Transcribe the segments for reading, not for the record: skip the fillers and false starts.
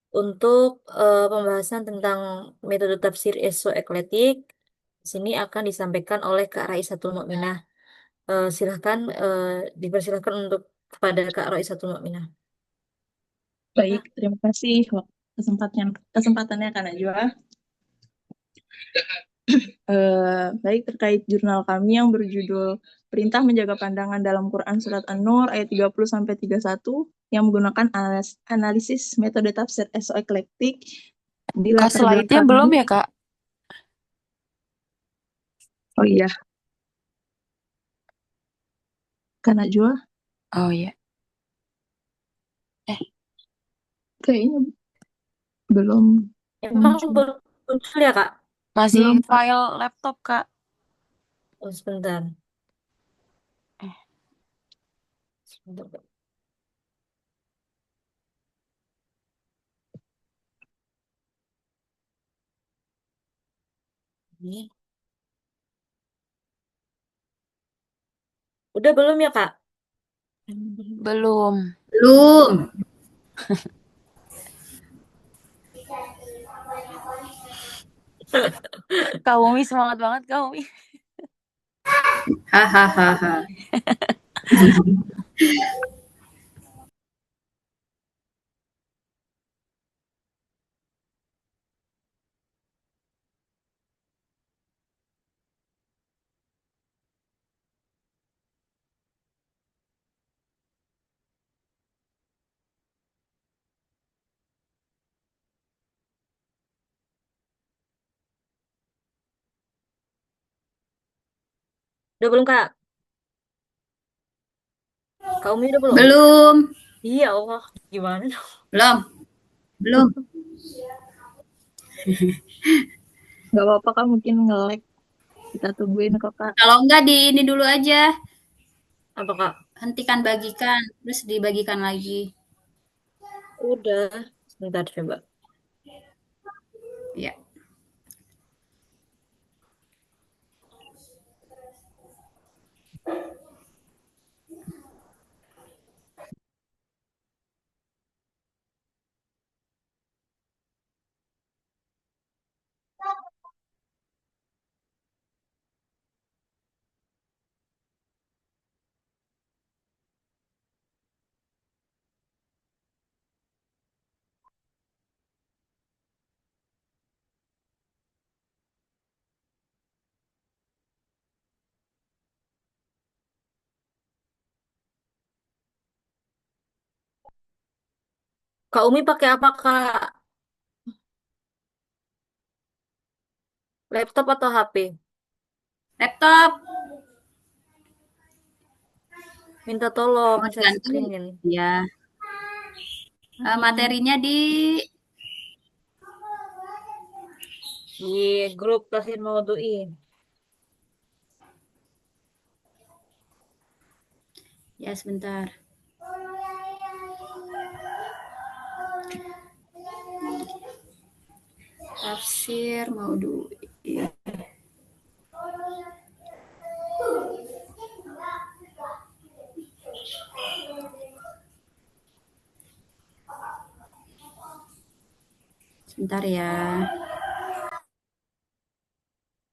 Untuk pembahasan tentang metode tafsir eksoekletik, di sini akan disampaikan oleh Kak Raisatul Mukminah. Silahkan dipersilahkan untuk kepada Kak Raisatul Mukminah. Baik, terima kasih kesempatannya Kak Najwa. Baik, terkait jurnal kami yang berjudul Perintah Menjaga Pandangan dalam Quran Surat An-Nur ayat 30-31 yang menggunakan analisis metode tafsir esoeklektik di Kak, latar slide-nya belum belakang. ya, Kak? Oh iya, Kak Najwa, Oh iya. Eh, kayaknya belum Emang muncul. belum muncul ya, Kak? masih Belum, Kak. file laptop, Kak. Oh, sebentar. Eh, Sebentar, Kak. Ini. Udah belum ya, Kak? belum. Belum. Kak Umi semangat banget, Kak Umi. Hahaha. Udah belum, Kak? Kak Umi udah belum? Belum. Iya, Allah. Gimana dong? Belum. Belum. Nggak apa-apa, Kak, mungkin nge-lag. Kita tungguin kok, Kak. Kalau enggak di ini dulu aja. Apa, Kak? Hentikan bagikan, terus dibagikan lagi. Udah. Sebentar, coba. Ya. Kak Umi pakai apa, Kak? Laptop atau HP? Laptop Minta tolong, mau share diganti. screen-in. Ya. Materinya di Di grup Tasin Mauduin. ya sebentar. Tafsir mau dulu. Sebentar ya.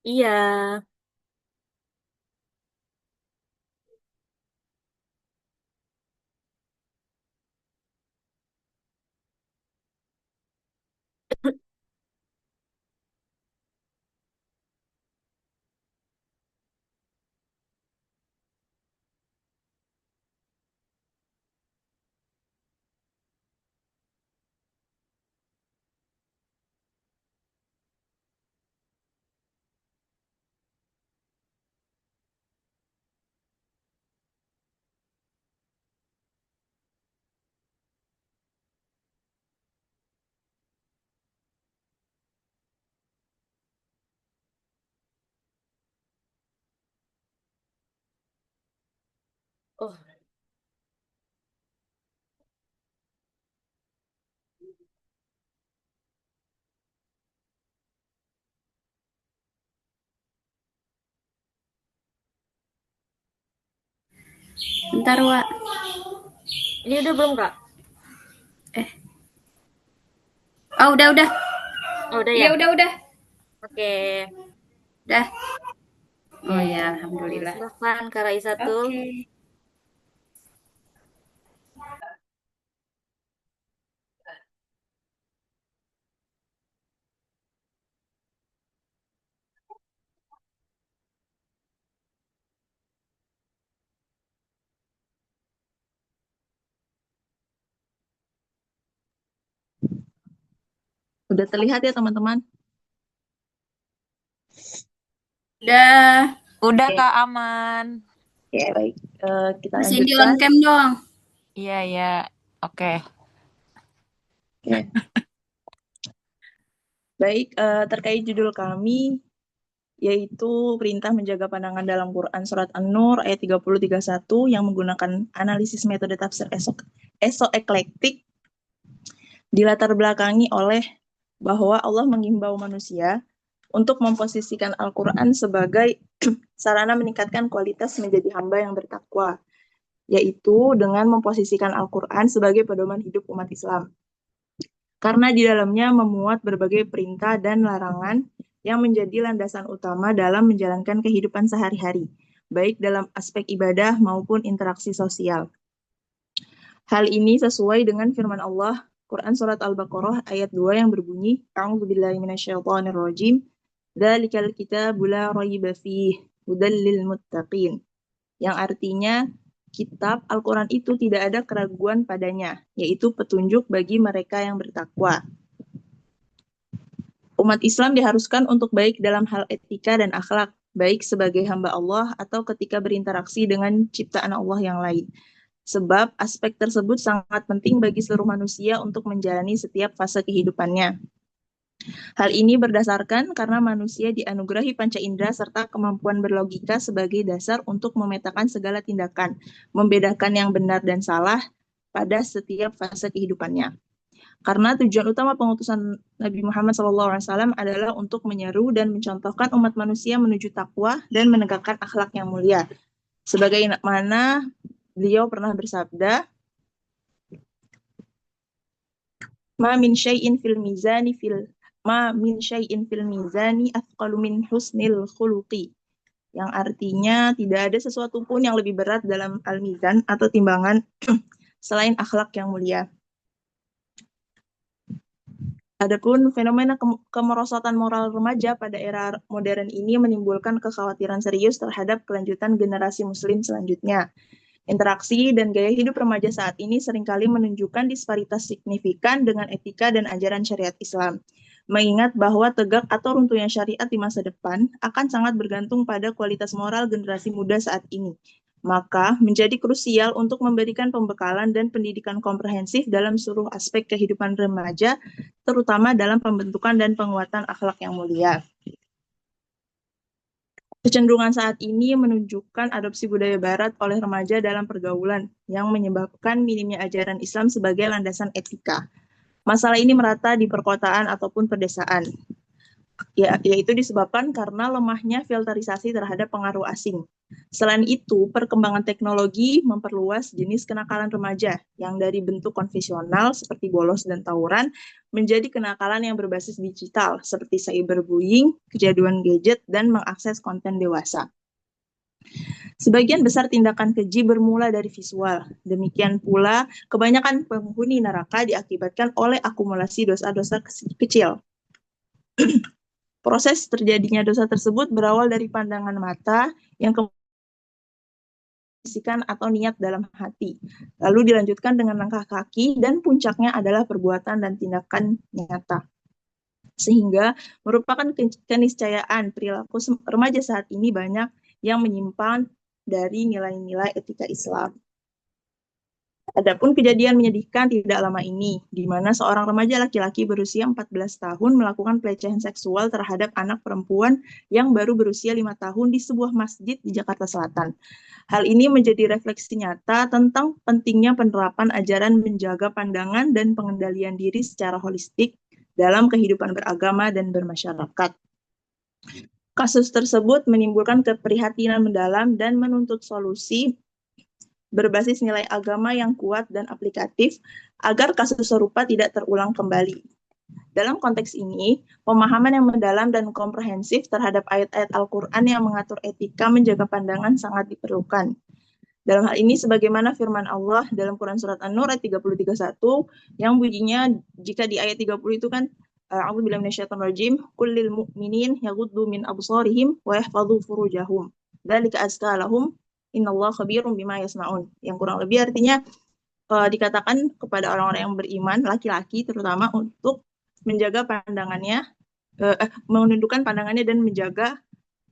Iya. Oh, Bentar, Wak. ini udah belum, Kak? Eh, Oh, udah. Oh, udah Iya, ya? udah. Oke. Udah. Oke. Oh ya, Nah, alhamdulillah. silakan Kak Raisatul. Oke. Udah terlihat ya teman-teman? Udah. Udah Oke, Kak, aman. oke, baik. Kita Mas Indi on lanjutkan. cam dong. Iya, iya. Oke. Oke, baik. Terkait judul kami, yaitu perintah menjaga pandangan dalam Quran Surat An-Nur ayat 30-31 yang menggunakan analisis metode tafsir esoeklektik dilatar belakangi oleh bahwa Allah mengimbau manusia untuk memposisikan Al-Quran sebagai sarana meningkatkan kualitas menjadi hamba yang bertakwa, yaitu dengan memposisikan Al-Quran sebagai pedoman hidup umat Islam. Karena di dalamnya memuat berbagai perintah dan larangan yang menjadi landasan utama dalam menjalankan kehidupan sehari-hari, baik dalam aspek ibadah maupun interaksi sosial. Hal ini sesuai dengan firman Allah, Quran Surat Al-Baqarah ayat 2 yang berbunyi, A'udzubillahi minasyaitonirrajim, Dzalikal kitabu la raiba fihi hudal lil muttaqin. Yang artinya, kitab Al-Quran itu tidak ada keraguan padanya, yaitu petunjuk bagi mereka yang bertakwa. Umat Islam diharuskan untuk baik dalam hal etika dan akhlak, baik sebagai hamba Allah atau ketika berinteraksi dengan ciptaan Allah yang lain. Sebab aspek tersebut sangat penting bagi seluruh manusia untuk menjalani setiap fase kehidupannya. Hal ini berdasarkan karena manusia dianugerahi panca indera serta kemampuan berlogika sebagai dasar untuk memetakan segala tindakan, membedakan yang benar dan salah pada setiap fase kehidupannya. Karena tujuan utama pengutusan Nabi Muhammad SAW adalah untuk menyeru dan mencontohkan umat manusia menuju takwa dan menegakkan akhlak yang mulia. Sebagaimana beliau pernah bersabda, Ma min syai'in fil mizani athqalu min husnil khuluqi. Yang artinya tidak ada sesuatu pun yang lebih berat dalam al-mizan atau timbangan selain akhlak yang mulia. Adapun fenomena kemerosotan moral remaja pada era modern ini menimbulkan kekhawatiran serius terhadap kelanjutan generasi muslim selanjutnya. Interaksi dan gaya hidup remaja saat ini seringkali menunjukkan disparitas signifikan dengan etika dan ajaran syariat Islam. Mengingat bahwa tegak atau runtuhnya syariat di masa depan akan sangat bergantung pada kualitas moral generasi muda saat ini. Maka menjadi krusial untuk memberikan pembekalan dan pendidikan komprehensif dalam seluruh aspek kehidupan remaja, terutama dalam pembentukan dan penguatan akhlak yang mulia. Kecenderungan saat ini menunjukkan adopsi budaya barat oleh remaja dalam pergaulan yang menyebabkan minimnya ajaran Islam sebagai landasan etika. Masalah ini merata di perkotaan ataupun pedesaan, yaitu disebabkan karena lemahnya filterisasi terhadap pengaruh asing. Selain itu, perkembangan teknologi memperluas jenis kenakalan remaja yang dari bentuk konvensional seperti bolos dan tawuran menjadi kenakalan yang berbasis digital seperti cyberbullying, kejaduan gadget, dan mengakses konten dewasa. Sebagian besar tindakan keji bermula dari visual. Demikian pula, kebanyakan penghuni neraka diakibatkan oleh akumulasi dosa-dosa kecil. Proses terjadinya dosa tersebut berawal dari pandangan mata yang kemudian atau niat dalam hati. Lalu dilanjutkan dengan langkah kaki dan puncaknya adalah perbuatan dan tindakan nyata. Sehingga merupakan keniscayaan perilaku remaja saat ini banyak yang menyimpang dari nilai-nilai etika Islam. Adapun kejadian menyedihkan tidak lama ini, di mana seorang remaja laki-laki berusia 14 tahun melakukan pelecehan seksual terhadap anak perempuan yang baru berusia 5 tahun di sebuah masjid di Jakarta Selatan. Hal ini menjadi refleksi nyata tentang pentingnya penerapan ajaran menjaga pandangan dan pengendalian diri secara holistik dalam kehidupan beragama dan bermasyarakat. Kasus tersebut menimbulkan keprihatinan mendalam dan menuntut solusi berbasis nilai agama yang kuat dan aplikatif agar kasus serupa tidak terulang kembali. Dalam konteks ini, pemahaman yang mendalam dan komprehensif terhadap ayat-ayat Al-Quran yang mengatur etika menjaga pandangan sangat diperlukan. Dalam hal ini, sebagaimana firman Allah dalam Quran Surat An-Nur ayat 30-31, yang bunyinya jika di ayat 30 itu kan, A'udzubillahi minasyaitonirrajim, kullil mu'minin yaghuddu min absarihim wa yahfadhu furujahum. Dzalika azka lahum, innallaha khabirum bima yasnaun. Yang kurang lebih artinya dikatakan kepada orang-orang yang beriman, laki-laki terutama, untuk menjaga pandangannya, menundukkan pandangannya dan menjaga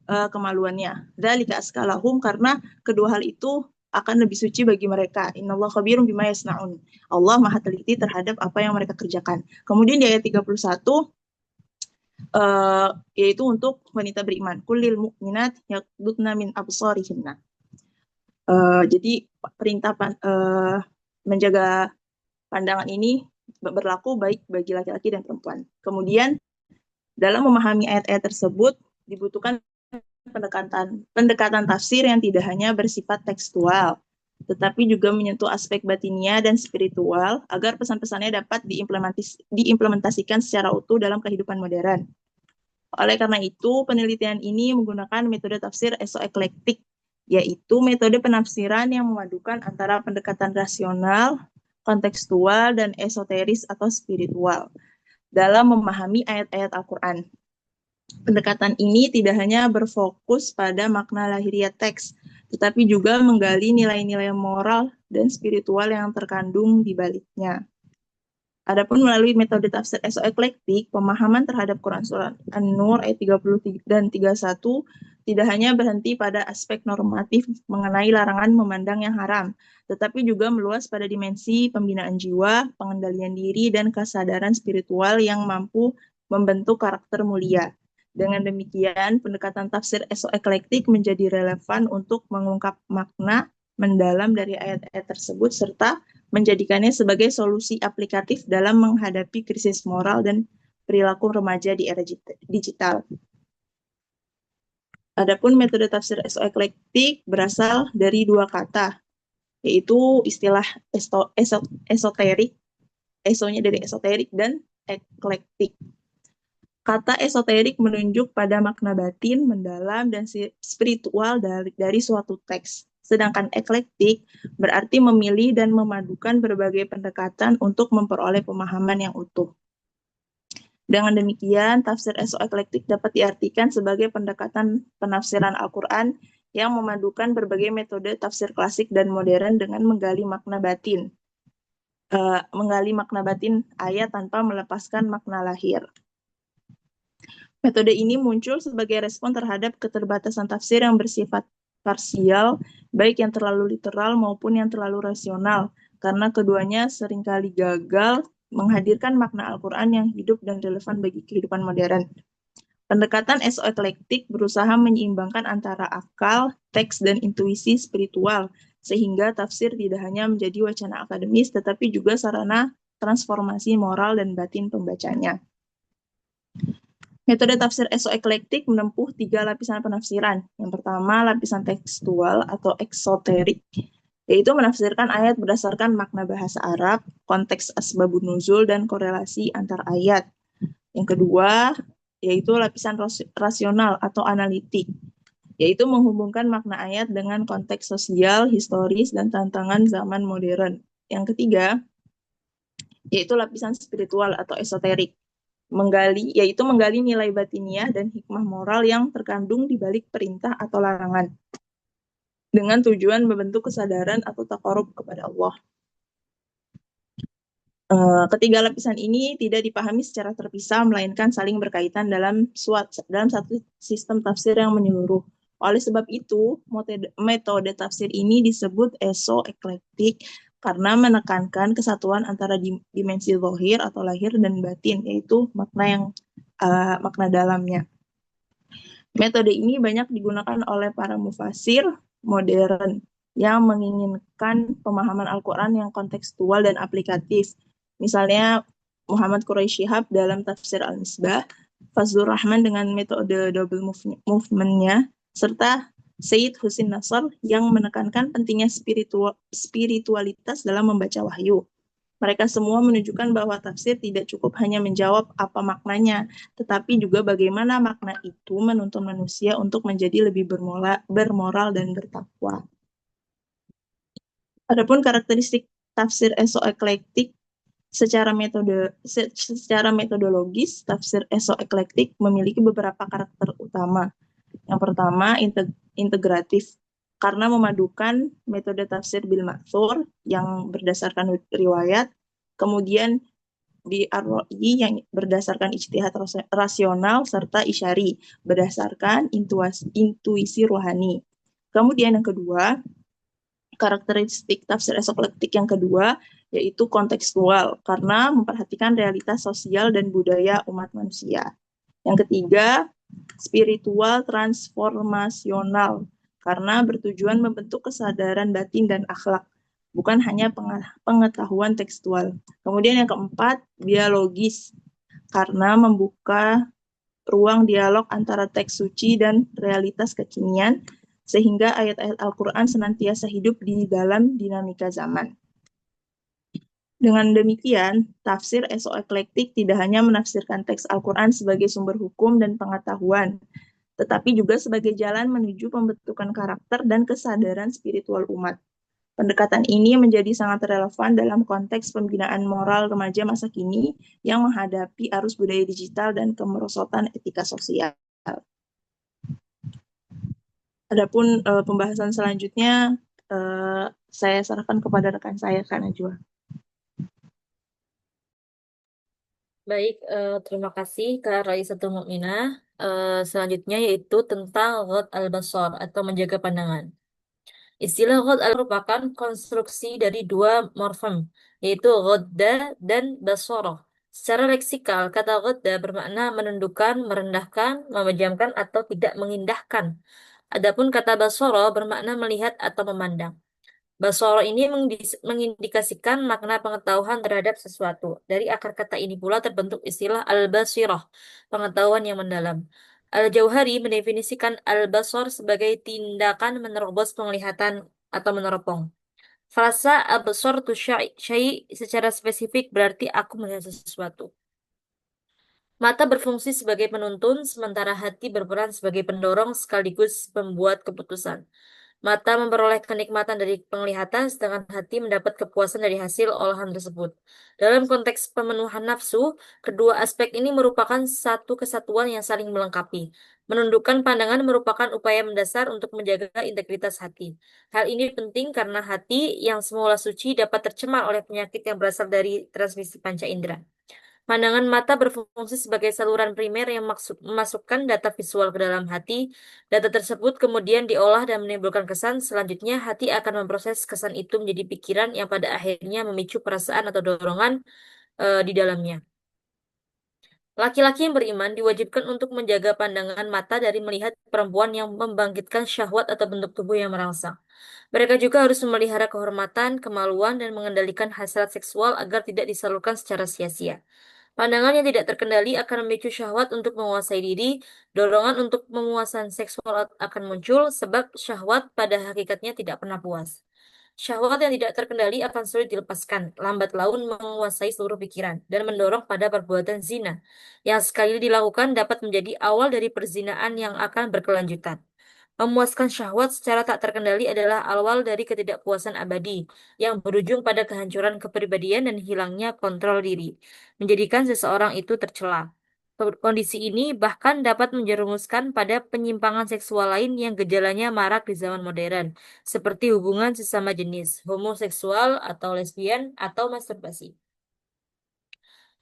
kemaluannya. Dzalika azka lahum, karena kedua hal itu akan lebih suci bagi mereka. Innallaha khabirum bima yasnaun. Allah Maha teliti terhadap apa yang mereka kerjakan. Kemudian di ayat 31 yaitu untuk wanita beriman. Kullil mu'minat yaghdudna min absarihinna. Jadi perintah menjaga pandangan ini berlaku baik bagi laki-laki dan perempuan. Kemudian dalam memahami ayat-ayat tersebut dibutuhkan pendekatan tafsir yang tidak hanya bersifat tekstual, tetapi juga menyentuh aspek batinia dan spiritual agar pesan-pesannya dapat diimplementasikan secara utuh dalam kehidupan modern. Oleh karena itu, penelitian ini menggunakan metode tafsir esoeklektik, yaitu metode penafsiran yang memadukan antara pendekatan rasional, kontekstual, dan esoteris atau spiritual dalam memahami ayat-ayat Al-Quran. Pendekatan ini tidak hanya berfokus pada makna lahiriah teks, tetapi juga menggali nilai-nilai moral dan spiritual yang terkandung di baliknya. Adapun melalui metode tafsir esoeklektik, pemahaman terhadap Quran Surat An-Nur ayat 30 dan 31 tidak hanya berhenti pada aspek normatif mengenai larangan memandang yang haram, tetapi juga meluas pada dimensi pembinaan jiwa, pengendalian diri, dan kesadaran spiritual yang mampu membentuk karakter mulia. Dengan demikian, pendekatan tafsir esoeklektik menjadi relevan untuk mengungkap makna mendalam dari ayat-ayat tersebut serta menjadikannya sebagai solusi aplikatif dalam menghadapi krisis moral dan perilaku remaja di era digital. Adapun metode tafsir esoeklektik berasal dari dua kata, yaitu istilah esoterik, esonya dari esoterik, dan eklektik. Kata esoterik menunjuk pada makna batin, mendalam, dan spiritual dari suatu teks. Sedangkan eklektik berarti memilih dan memadukan berbagai pendekatan untuk memperoleh pemahaman yang utuh. Dengan demikian, tafsir esoeklektik dapat diartikan sebagai pendekatan penafsiran Al-Quran yang memadukan berbagai metode tafsir klasik dan modern dengan menggali makna batin ayat tanpa melepaskan makna lahir. Metode ini muncul sebagai respon terhadap keterbatasan tafsir yang bersifat parsial, baik yang terlalu literal maupun yang terlalu rasional, karena keduanya seringkali gagal menghadirkan makna Al-Quran yang hidup dan relevan bagi kehidupan modern. Pendekatan esoeklektik berusaha menyeimbangkan antara akal, teks, dan intuisi spiritual, sehingga tafsir tidak hanya menjadi wacana akademis, tetapi juga sarana transformasi moral dan batin pembacanya. Metode tafsir esoeklektik menempuh 3 lapisan penafsiran. Yang pertama, lapisan tekstual atau eksoterik, yaitu menafsirkan ayat berdasarkan makna bahasa Arab, konteks asbabun nuzul, dan korelasi antar ayat. Yang kedua, yaitu lapisan rasional atau analitik, yaitu menghubungkan makna ayat dengan konteks sosial, historis, dan tantangan zaman modern. Yang ketiga, yaitu lapisan spiritual atau esoterik, menggali nilai batiniah dan hikmah moral yang terkandung di balik perintah atau larangan, dengan tujuan membentuk kesadaran atau taqarrub kepada Allah. Ketiga lapisan ini tidak dipahami secara terpisah, melainkan saling berkaitan dalam satu sistem tafsir yang menyeluruh. Oleh sebab itu, metode tafsir ini disebut esoeklektik karena menekankan kesatuan antara dimensi zahir atau lahir dan batin, yaitu makna dalamnya. Metode ini banyak digunakan oleh para mufasir modern yang menginginkan pemahaman Al-Quran yang kontekstual dan aplikatif. Misalnya Muhammad Quraisy Shihab dalam tafsir Al-Misbah, Fazlur Rahman dengan metode double movement-nya, serta Sayyid Husin Nasr yang menekankan pentingnya spiritualitas dalam membaca wahyu. Mereka semua menunjukkan bahwa tafsir tidak cukup hanya menjawab apa maknanya, tetapi juga bagaimana makna itu menuntun manusia untuk menjadi lebih bermoral dan bertakwa. Adapun karakteristik tafsir esoeklektik secara metodologis, tafsir esoeklektik memiliki beberapa karakter utama. Yang pertama, integratif, karena memadukan metode tafsir bil ma'thur yang berdasarkan riwayat, kemudian di ar-ra'yi yang berdasarkan ijtihad rasional, serta isyari berdasarkan intuisi rohani. Kemudian yang kedua, karakteristik tafsir esoklektik yang kedua yaitu kontekstual, karena memperhatikan realitas sosial dan budaya umat manusia. Yang ketiga, spiritual transformasional, karena bertujuan membentuk kesadaran batin dan akhlak, bukan hanya pengetahuan tekstual. Kemudian yang keempat, dialogis, karena membuka ruang dialog antara teks suci dan realitas kekinian, sehingga ayat-ayat Al-Quran senantiasa hidup di dalam dinamika zaman. Dengan demikian, tafsir esoeklektik tidak hanya menafsirkan teks Al-Quran sebagai sumber hukum dan pengetahuan, tetapi juga sebagai jalan menuju pembentukan karakter dan kesadaran spiritual umat. Pendekatan ini menjadi sangat relevan dalam konteks pembinaan moral remaja masa kini yang menghadapi arus budaya digital dan kemerosotan etika sosial. Adapun pembahasan selanjutnya saya serahkan kepada rekan saya, Kak Najwa. Baik, terima kasih Kak Raisatul Mukminah. Selanjutnya yaitu tentang ghad al-basar atau menjaga pandangan. Istilah ghad merupakan konstruksi dari dua morfem, yaitu ghadda dan basoroh. Secara leksikal, kata ghadda bermakna menundukkan, merendahkan, memejamkan, atau tidak mengindahkan. Adapun kata basoroh bermakna melihat atau memandang. Basoro ini mengindikasikan makna pengetahuan terhadap sesuatu. Dari akar kata ini pula terbentuk istilah al-basirah, pengetahuan yang mendalam. Al-Jauhari mendefinisikan al-basar sebagai tindakan menerobos penglihatan atau meneropong. Frasa absor tu syai secara spesifik berarti aku melihat sesuatu. Mata berfungsi sebagai penuntun, sementara hati berperan sebagai pendorong sekaligus pembuat keputusan. Mata memperoleh kenikmatan dari penglihatan, sedangkan hati mendapat kepuasan dari hasil olahan tersebut. Dalam konteks pemenuhan nafsu, kedua aspek ini merupakan satu kesatuan yang saling melengkapi. Menundukkan pandangan merupakan upaya mendasar untuk menjaga integritas hati. Hal ini penting karena hati yang semula suci dapat tercemar oleh penyakit yang berasal dari transmisi panca indera. Pandangan mata berfungsi sebagai saluran primer yang memasukkan data visual ke dalam hati. Data tersebut kemudian diolah dan menimbulkan kesan. Selanjutnya, hati akan memproses kesan itu menjadi pikiran yang pada akhirnya memicu perasaan atau dorongan di dalamnya. Laki-laki yang beriman diwajibkan untuk menjaga pandangan mata dari melihat perempuan yang membangkitkan syahwat atau bentuk tubuh yang merangsang. Mereka juga harus memelihara kehormatan, kemaluan, dan mengendalikan hasrat seksual agar tidak disalurkan secara sia-sia. Pandangan yang tidak terkendali akan memicu syahwat untuk menguasai diri, dorongan untuk pemuasan seksual akan muncul sebab syahwat pada hakikatnya tidak pernah puas. Syahwat yang tidak terkendali akan sulit dilepaskan, lambat laun menguasai seluruh pikiran, dan mendorong pada perbuatan zina, yang sekali dilakukan dapat menjadi awal dari perzinaan yang akan berkelanjutan. Memuaskan syahwat secara tak terkendali adalah awal dari ketidakpuasan abadi, yang berujung pada kehancuran kepribadian dan hilangnya kontrol diri, menjadikan seseorang itu tercela. Kondisi ini bahkan dapat menjerumuskan pada penyimpangan seksual lain yang gejalanya marak di zaman modern, seperti hubungan sesama jenis, homoseksual atau lesbian, atau masturbasi.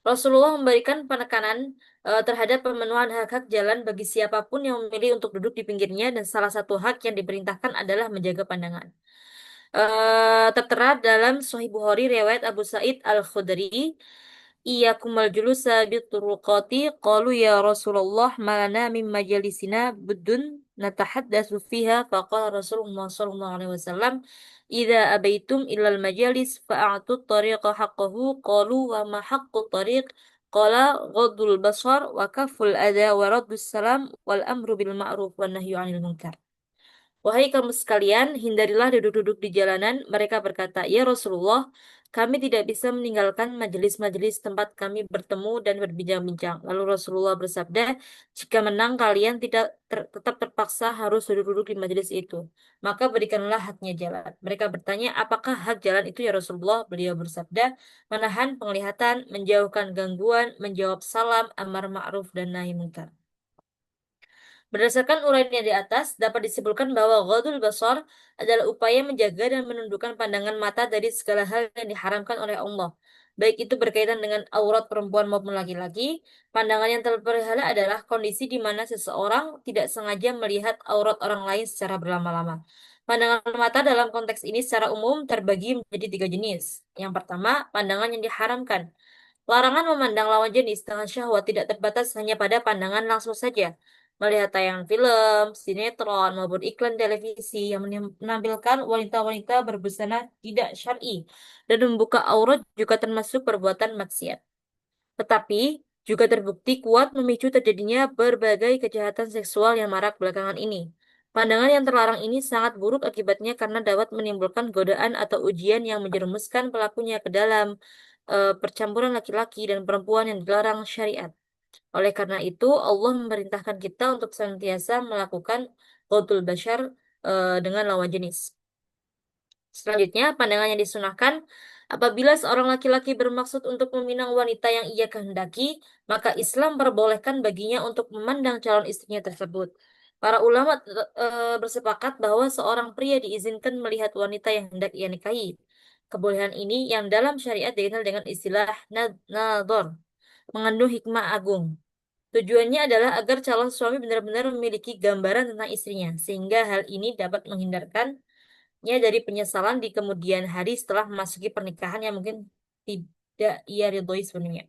Rasulullah memberikan penekanan terhadap pemenuhan hak-hak jalan bagi siapapun yang memilih untuk duduk di pinggirnya, dan salah satu hak yang diperintahkan adalah menjaga pandangan. Tertera dalam Sahih Bukhari riwayat Abu Sa'id Al-Khudri, Iyyakumal julusa bituruqati qalu ya Rasulullah malana min majalisina buddun natahaddatsu fiha faqala Rasulullah sallallahu alaihi wasallam idza abaitum ilal majalis fa'atu tariqa haqqahu qalu wa ma haqqut tariq qala ghaddul basar wa kaful adha wa raddus salam wal amru bil ma'ruf wan nahyu 'anil munkar. Wahai kamu sekalian, hindarilah duduk-duduk di jalanan. Mereka berkata, ya Rasulullah, kami tidak bisa meninggalkan majelis-majelis tempat kami bertemu dan berbincang-bincang. Lalu Rasulullah bersabda, jika menang kalian tidak tetap terpaksa harus duduk-duduk di majelis itu, maka berikanlah haknya jalan. Mereka bertanya, apakah hak jalan itu ya Rasulullah? Beliau bersabda, menahan penglihatan, menjauhkan gangguan, menjawab salam, amar ma'ruf, dan nahi munkar. Berdasarkan uraian yang di atas, dapat disimpulkan bahwa ghadul basar adalah upaya menjaga dan menundukkan pandangan mata dari segala hal yang diharamkan oleh Allah. Baik itu berkaitan dengan aurat perempuan maupun laki-laki, pandangan yang terpelihara adalah kondisi di mana seseorang tidak sengaja melihat aurat orang lain secara berlama-lama. Pandangan mata dalam konteks ini secara umum terbagi menjadi tiga jenis. Yang pertama, pandangan yang diharamkan. Larangan memandang lawan jenis dengan syahwat tidak terbatas hanya pada pandangan langsung saja. Melihat tayangan film, sinetron, maupun iklan televisi yang menampilkan wanita-wanita berbusana tidak syar'i dan membuka aurat juga termasuk perbuatan maksiat. Tetapi juga terbukti kuat memicu terjadinya berbagai kejahatan seksual yang marak belakangan ini. Pandangan yang terlarang ini sangat buruk akibatnya karena dapat menimbulkan godaan atau ujian yang menjerumuskan pelakunya ke dalam percampuran laki-laki dan perempuan yang dilarang syariat. Oleh karena itu, Allah memerintahkan kita untuk senantiasa melakukan qaulul bashar dengan lawan jenis. Selanjutnya, pandangan yang disunahkan, apabila seorang laki-laki bermaksud untuk meminang wanita yang ia kehendaki, maka Islam perbolehkan baginya untuk memandang calon istrinya tersebut. Para ulama bersepakat bahwa seorang pria diizinkan melihat wanita yang hendak ia nikahi. Kebolehan ini yang dalam syariat dikenal dengan istilah nador, mengandung hikmah agung. Tujuannya adalah agar calon suami benar-benar memiliki gambaran tentang istrinya, sehingga hal ini dapat menghindarkannya dari penyesalan di kemudian hari setelah memasuki pernikahan yang mungkin tidak ia ridhoi sepenuhnya.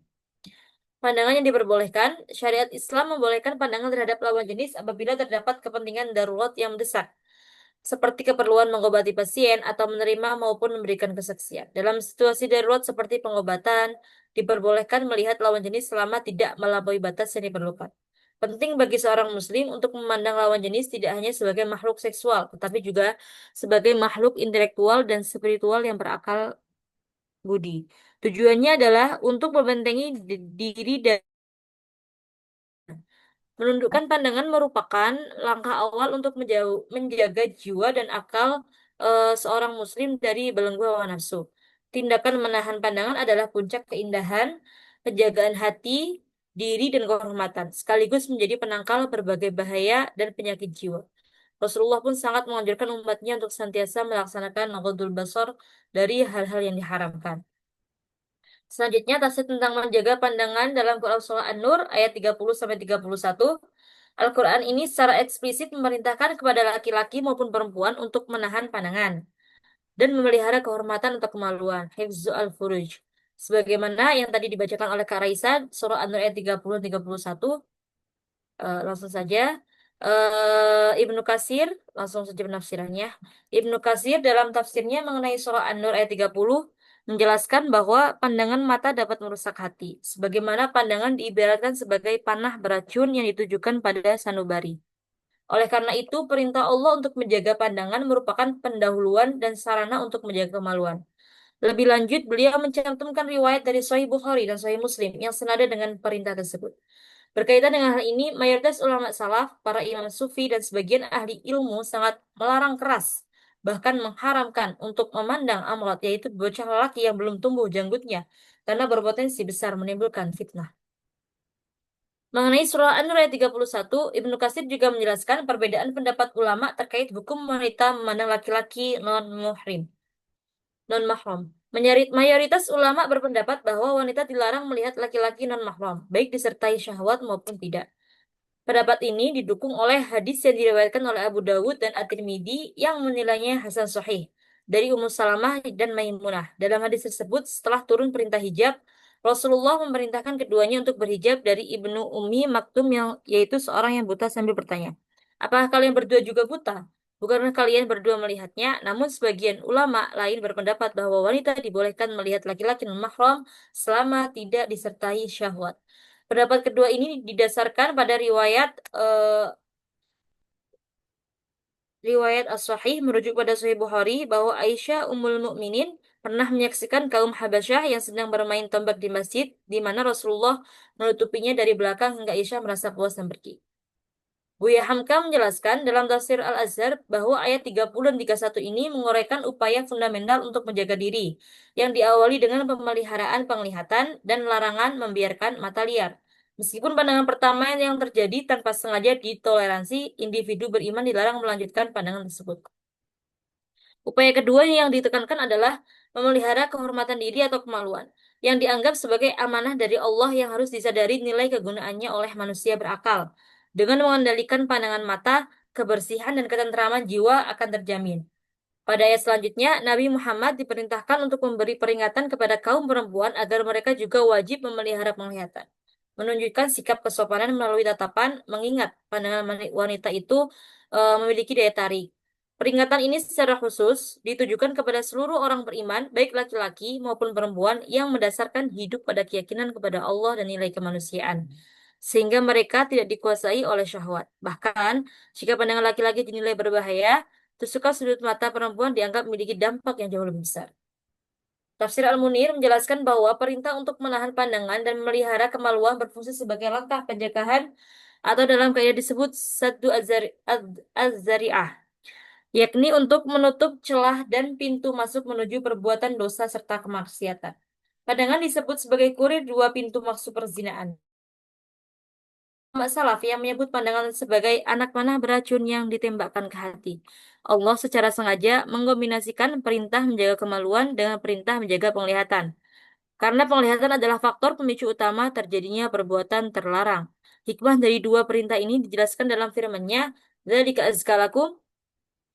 Pandangan yang diperbolehkan, syariat Islam membolehkan pandangan terhadap lawan jenis apabila terdapat kepentingan darurat yang mendesak, seperti keperluan mengobati pasien atau menerima maupun memberikan kesaksian. Dalam situasi darurat seperti pengobatan, diperbolehkan melihat lawan jenis selama tidak melampaui batas yang diperlukan. Penting bagi seorang muslim untuk memandang lawan jenis tidak hanya sebagai makhluk seksual, tetapi juga sebagai makhluk intelektual dan spiritual yang berakal budi. Tujuannya adalah untuk membentengi diri dan menundukkan pandangan merupakan langkah awal untuk menjaga jiwa dan akal seorang muslim dari belenggu hawa nafsu. Tindakan menahan pandangan adalah puncak keindahan, penjagaan hati, diri, dan kehormatan, sekaligus menjadi penangkal berbagai bahaya dan penyakit jiwa. Rasulullah pun sangat menganjurkan umatnya untuk senantiasa melaksanakan ghadul basar dari hal-hal yang diharamkan. Selanjutnya, tafsir tentang menjaga pandangan dalam Quran Surah An-Nur ayat 30-31. Al-Quran ini secara eksplisit memerintahkan kepada laki-laki maupun perempuan untuk menahan pandangan dan memelihara kehormatan atau kemaluan. Hifzu al-furuj. Sebagaimana yang tadi dibacakan oleh Kak Raisa, Surah An-Nur ayat 30-31. Langsung saja. Ibnu Katsir, langsung saja penafsirannya. Ibnu Katsir dalam tafsirnya mengenai surah An-Nur ayat 30 menjelaskan bahwa pandangan mata dapat merusak hati, sebagaimana pandangan diibaratkan sebagai panah beracun yang ditujukan pada sanubari. Oleh karena itu, perintah Allah untuk menjaga pandangan merupakan pendahuluan dan sarana untuk menjaga kemaluan. Lebih lanjut, beliau mencantumkan riwayat dari Sahih Bukhari dan Sahih Muslim yang senada dengan perintah tersebut. Berkaitan dengan hal ini, mayoritas ulama salaf, para imam sufi, dan sebagian ahli ilmu sangat melarang keras, bahkan mengharamkan untuk memandang amrat, yaitu bocah lelaki yang belum tumbuh janggutnya, karena berpotensi besar menimbulkan fitnah. Mengenai surah An-Nur ayat 31, Ibnu Katsir juga menjelaskan perbedaan pendapat ulama terkait hukum wanita memandang laki-laki non-muhrim, non-mahram. Mayoritas ulama berpendapat bahwa wanita dilarang melihat laki-laki non-mahram, baik disertai syahwat maupun tidak. Pendapat ini didukung oleh hadis yang diriwayatkan oleh Abu Dawud dan At-Tirmidzi yang menilainya hasan sahih dari Ummu Salamah dan Maimunah. Dalam hadis tersebut, setelah turun perintah hijab, Rasulullah memerintahkan keduanya untuk berhijab dari Ibnu Ummi Maktum yang yaitu seorang yang buta sambil bertanya, apakah kalian berdua juga buta? Bukankah kalian berdua melihatnya? Namun sebagian ulama lain berpendapat bahwa wanita dibolehkan melihat laki-laki non-mahram selama tidak disertai syahwat. Pendapat kedua ini didasarkan pada riwayat As-Sahih merujuk pada Sahih Bukhari bahwa Aisyah Ummul Mukminin pernah menyaksikan kaum Habasyah yang sedang bermain tombak di masjid, di mana Rasulullah menutupinya dari belakang hingga Aisyah merasa puas dan pergi. Buya Hamka menjelaskan dalam tafsir Al-Azhar bahwa ayat 30 dan 31 ini menguraikan upaya fundamental untuk menjaga diri, yang diawali dengan pemeliharaan penglihatan dan larangan membiarkan mata liar. Meskipun pandangan pertama yang terjadi tanpa sengaja ditoleransi, individu beriman dilarang melanjutkan pandangan tersebut. Upaya kedua yang ditekankan adalah memelihara kehormatan diri atau kemaluan, yang dianggap sebagai amanah dari Allah yang harus disadari nilai kegunaannya oleh manusia berakal. Dengan mengendalikan pandangan mata, kebersihan dan ketentraman jiwa akan terjamin. Pada ayat selanjutnya, Nabi Muhammad diperintahkan untuk memberi peringatan kepada kaum perempuan agar mereka juga wajib memelihara penglihatan. Menunjukkan sikap kesopanan melalui tatapan, mengingat pandangan wanita itu memiliki daya tarik. Peringatan ini secara khusus ditujukan kepada seluruh orang beriman, baik laki-laki maupun perempuan, yang mendasarkan hidup pada keyakinan kepada Allah dan nilai kemanusiaan, sehingga mereka tidak dikuasai oleh syahwat. Bahkan, jika pandangan laki-laki dinilai berbahaya, tusukkan sudut mata perempuan dianggap memiliki dampak yang jauh lebih besar. Tafsir Al-Munir menjelaskan bahwa perintah untuk menahan pandangan dan memelihara kemaluan berfungsi sebagai langkah pencegahan atau dalam kaidah disebut saddu az-zari'ah, yakni untuk menutup celah dan pintu masuk menuju perbuatan dosa serta kemaksiatan. Pandangan disebut sebagai kurir dua pintu masuk perzinaan. Ulama salaf yang menyebut pandangan sebagai anak panah beracun yang ditembakkan ke hati. Allah secara sengaja mengkombinasikan perintah menjaga kemaluan dengan perintah menjaga penglihatan. Karena penglihatan adalah faktor pemicu utama terjadinya perbuatan terlarang. Hikmah dari dua perintah ini dijelaskan dalam firman-Nya, "Dzalika azkalakum",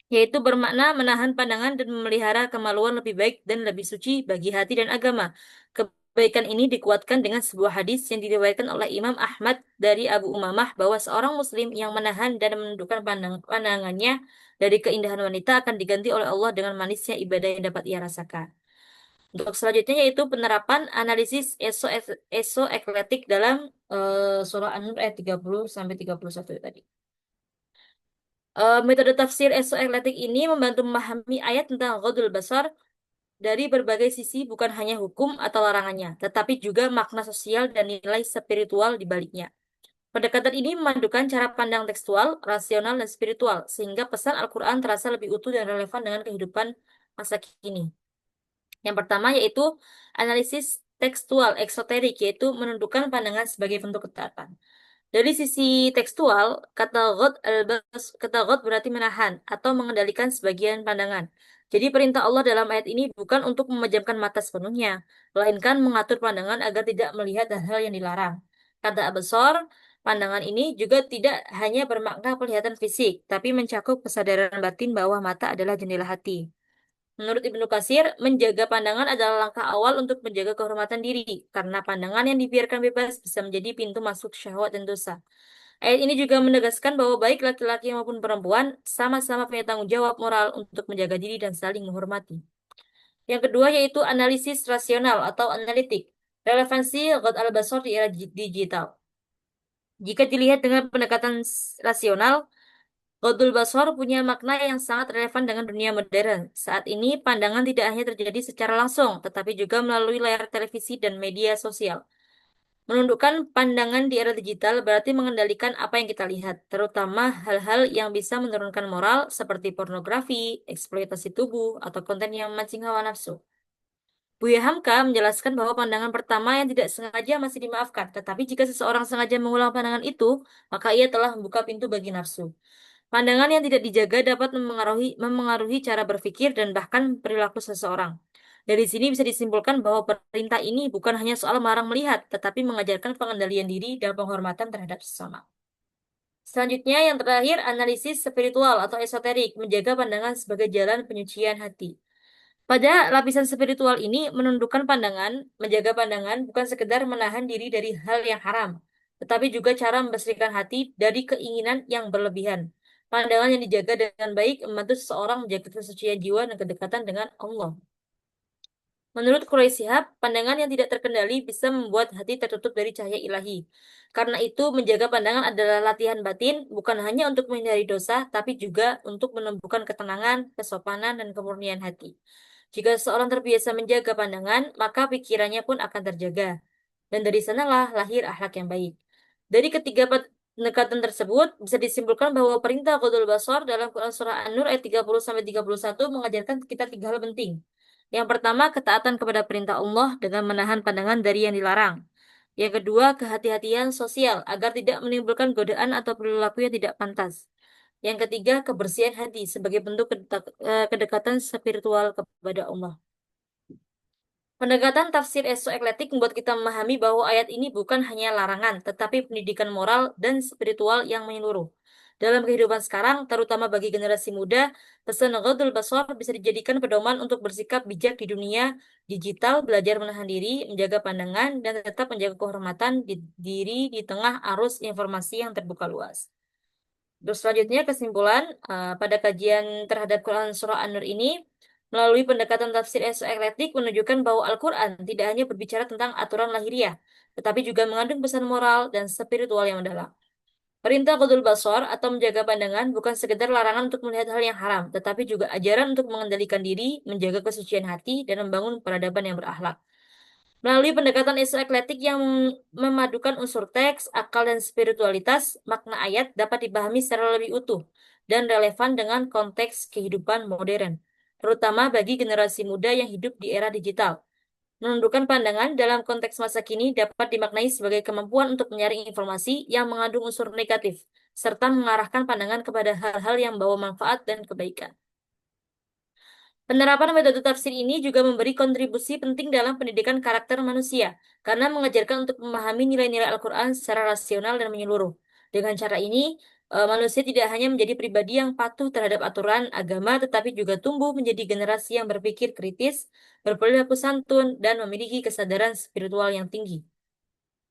yaitu bermakna menahan pandangan dan memelihara kemaluan lebih baik dan lebih suci bagi hati dan agama. Kebaikan ini dikuatkan dengan sebuah hadis yang diriwayatkan oleh Imam Ahmad dari Abu Umamah bahwa seorang muslim yang menahan dan menundukkan pandangannya dari keindahan wanita akan diganti oleh Allah dengan manisnya ibadah yang dapat ia rasakan. Untuk selanjutnya yaitu penerapan analisis ekletik dalam surah An-Nur ayat 30 sampai 31 tadi. Metode tafsir ekletik ini membantu memahami ayat tentang ghaddul basar dari berbagai sisi, bukan hanya hukum atau larangannya, tetapi juga makna sosial dan nilai spiritual di baliknya. Pendekatan ini memadukan cara pandang tekstual, rasional, dan spiritual, sehingga pesan Al-Quran terasa lebih utuh dan relevan dengan kehidupan masa kini. Yang pertama yaitu analisis tekstual eksoterik, yaitu menundukkan pandangan sebagai bentuk ketaatan. Dari sisi tekstual, kata ghad berarti menahan atau mengendalikan sebagian pandangan. Jadi perintah Allah dalam ayat ini bukan untuk memejamkan mata sepenuhnya, melainkan mengatur pandangan agar tidak melihat hal-hal yang dilarang. Kata absor, pandangan ini juga tidak hanya bermakna penglihatan fisik, tapi mencakup kesadaran batin bahwa mata adalah jendela hati. Menurut Ibnu Katsir, menjaga pandangan adalah langkah awal untuk menjaga kehormatan diri, karena pandangan yang dibiarkan bebas bisa menjadi pintu masuk syahwat dan dosa. Ayat ini juga menegaskan bahwa baik laki-laki maupun perempuan sama-sama punya tanggung jawab moral untuk menjaga diri dan saling menghormati. Yang kedua yaitu analisis rasional atau analitik, relevansi ghad al-basar di era digital. Jika dilihat dengan pendekatan rasional, Ghaddul basar punya makna yang sangat relevan dengan dunia modern. Saat ini, pandangan tidak hanya terjadi secara langsung, tetapi juga melalui layar televisi dan media sosial. Menundukkan pandangan di era digital berarti mengendalikan apa yang kita lihat, terutama hal-hal yang bisa menurunkan moral seperti pornografi, eksploitasi tubuh, atau konten yang memancing hawa nafsu. Buya Hamka menjelaskan bahwa pandangan pertama yang tidak sengaja masih dimaafkan, tetapi jika seseorang sengaja mengulang pandangan itu, maka ia telah membuka pintu bagi nafsu. Pandangan yang tidak dijaga dapat memengaruhi cara berpikir dan bahkan perilaku seseorang. Dari sini bisa disimpulkan bahwa perintah ini bukan hanya soal melarang melihat, tetapi mengajarkan pengendalian diri dan penghormatan terhadap sesama. Selanjutnya, yang terakhir, analisis spiritual atau esoterik, menjaga pandangan sebagai jalan penyucian hati. Pada lapisan spiritual ini, menundukkan pandangan, menjaga pandangan bukan sekedar menahan diri dari hal yang haram, tetapi juga cara membersihkan hati dari keinginan yang berlebihan. Pandangan yang dijaga dengan baik membantu seseorang menjaga kesucian jiwa dan kedekatan dengan Allah. Menurut Quraisy Shihab, pandangan yang tidak terkendali bisa membuat hati tertutup dari cahaya ilahi. Karena itu, menjaga pandangan adalah latihan batin, bukan hanya untuk menghindari dosa, tapi juga untuk menumbuhkan ketenangan, kesopanan, dan kemurnian hati. Jika seorang terbiasa menjaga pandangan, maka pikirannya pun akan terjaga. Dan dari sanalah lahir akhlak yang baik. Dari ketiga pendekatan tersebut, bisa disimpulkan bahwa perintah Qadul Basar dalam Quran Surah An-Nur ayat 30-31 mengajarkan kita tiga hal penting. Yang pertama, ketaatan kepada perintah Allah dengan menahan pandangan dari yang dilarang. Yang kedua, kehati-hatian sosial agar tidak menimbulkan godaan atau perilaku yang tidak pantas. Yang ketiga, kebersihan hati sebagai bentuk kedekatan spiritual kepada Allah. Pendekatan tafsir eksoekletik membuat kita memahami bahwa ayat ini bukan hanya larangan, tetapi pendidikan moral dan spiritual yang menyeluruh. Dalam kehidupan sekarang, terutama bagi generasi muda, pesan Ghadul Basar bisa dijadikan pedoman untuk bersikap bijak di dunia digital, belajar menahan diri, menjaga pandangan, dan tetap menjaga kehormatan diri di tengah arus informasi yang terbuka luas. Terus selanjutnya kesimpulan pada kajian terhadap Quran Surah An-Nur ini melalui pendekatan tafsir eksoekletik menunjukkan bahwa Al-Quran tidak hanya berbicara tentang aturan lahiriah, tetapi juga mengandung pesan moral dan spiritual yang mendalam. Perintah Qadul Basar atau menjaga pandangan bukan sekedar larangan untuk melihat hal yang haram, tetapi juga ajaran untuk mengendalikan diri, menjaga kesucian hati, dan membangun peradaban yang berakhlak. Melalui pendekatan eksoekletik yang memadukan unsur teks, akal, dan spiritualitas, makna ayat dapat dipahami secara lebih utuh dan relevan dengan konteks kehidupan modern, terutama bagi generasi muda yang hidup di era digital. Menundukkan pandangan dalam konteks masa kini dapat dimaknai sebagai kemampuan untuk menyaring informasi yang mengandung unsur negatif, serta mengarahkan pandangan kepada hal-hal yang membawa manfaat dan kebaikan. Penerapan metode tafsir ini juga memberi kontribusi penting dalam pendidikan karakter manusia, karena mengajarkan untuk memahami nilai-nilai Al-Quran secara rasional dan menyeluruh. Dengan cara ini, manusia tidak hanya menjadi pribadi yang patuh terhadap aturan agama, tetapi juga tumbuh menjadi generasi yang berpikir kritis, berperilaku santun, dan memiliki kesadaran spiritual yang tinggi.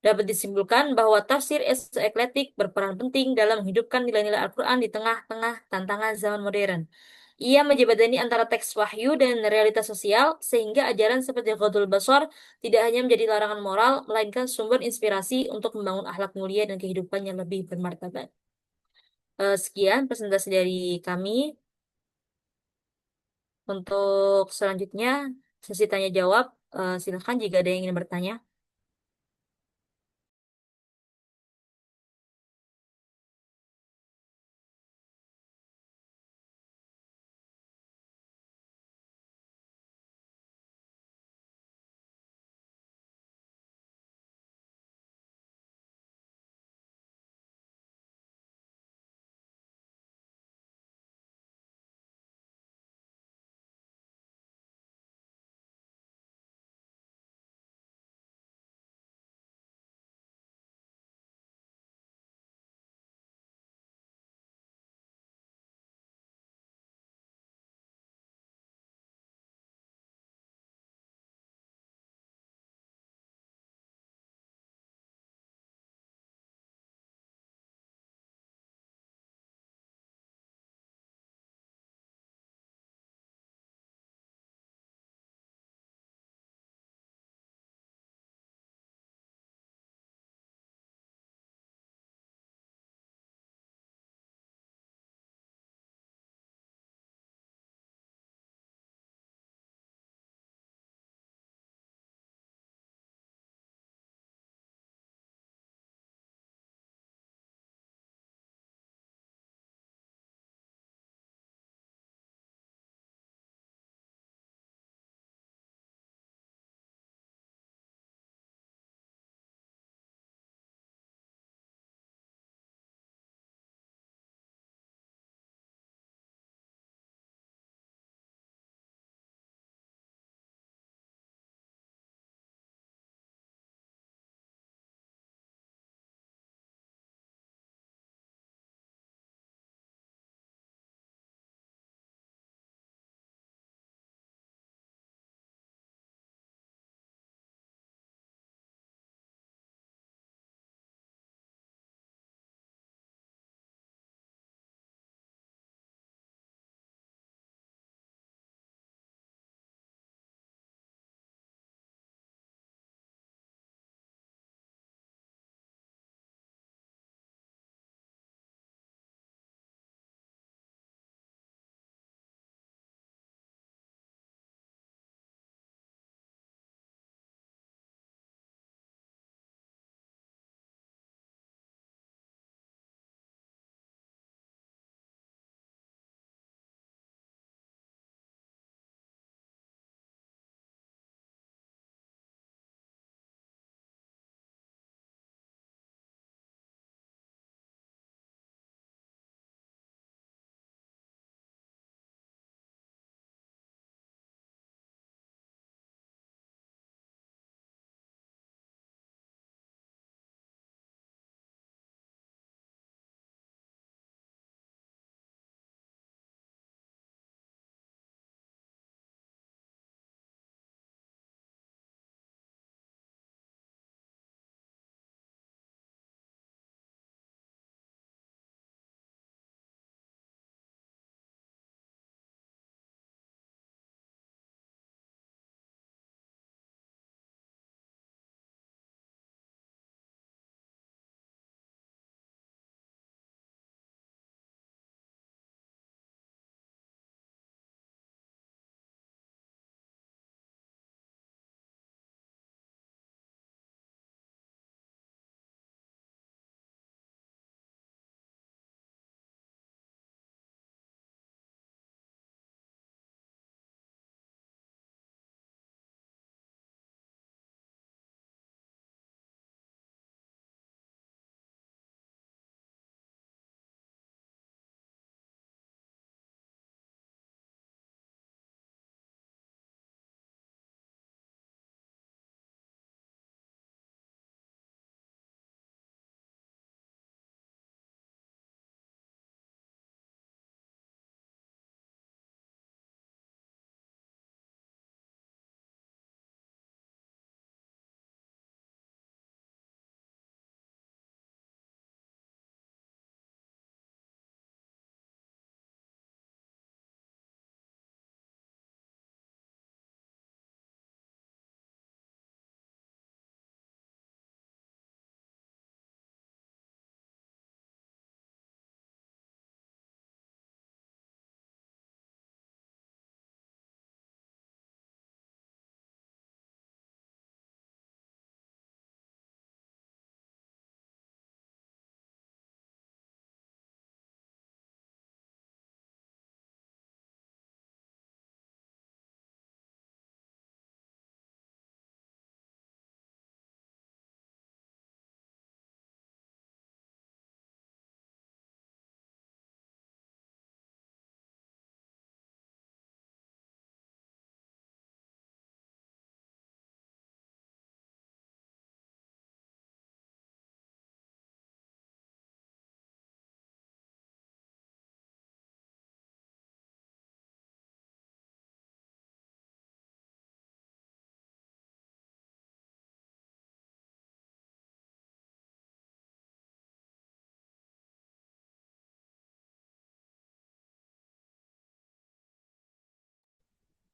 Dapat disimpulkan bahwa tafsir eksoekletik berperan penting dalam menghidupkan nilai-nilai Al-Quran di tengah-tengah tantangan zaman modern. Ia menjembatani antara teks wahyu dan realitas sosial, sehingga ajaran seperti Ghadul Basar tidak hanya menjadi larangan moral, melainkan sumber inspirasi untuk membangun akhlak mulia dan kehidupan yang lebih bermartabat. Sekian presentasi dari kami. Untuk selanjutnya, sesi tanya jawab. Silakan jika ada yang ingin bertanya.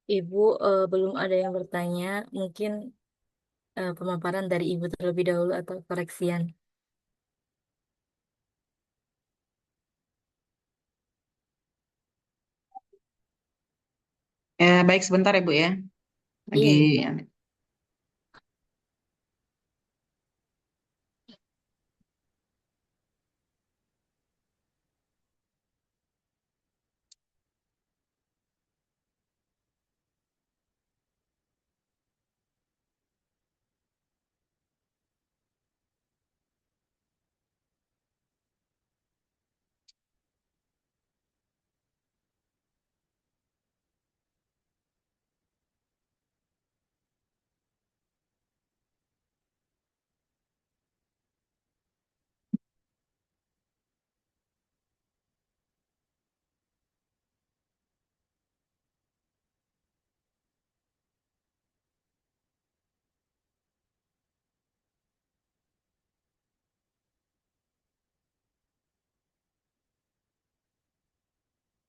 Ibu, belum ada yang bertanya. Mungkin pemaparan dari Ibu terlebih dahulu atau koreksian. Baik, sebentar ya Bu ya. Lagi. Iya, iya.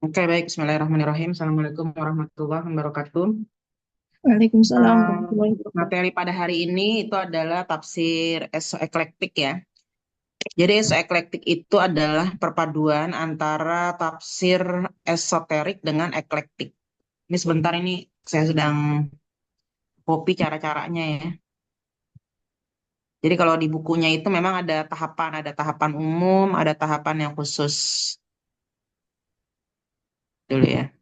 Oke, baik. Bismillahirrahmanirrahim. Assalamualaikum warahmatullahi wabarakatuh. Waalaikumsalam Eh, warahmatullahi wabarakatuh. Materi pada hari ini itu adalah tafsir esoeklektik ya. Jadi esoeklektik itu adalah perpaduan antara tafsir esoterik dengan eklektik. Ini sebentar ini saya sedang copy cara-caranya ya. Jadi kalau di bukunya itu memang ada tahapan umum, ada tahapan yang khusus dulu ya.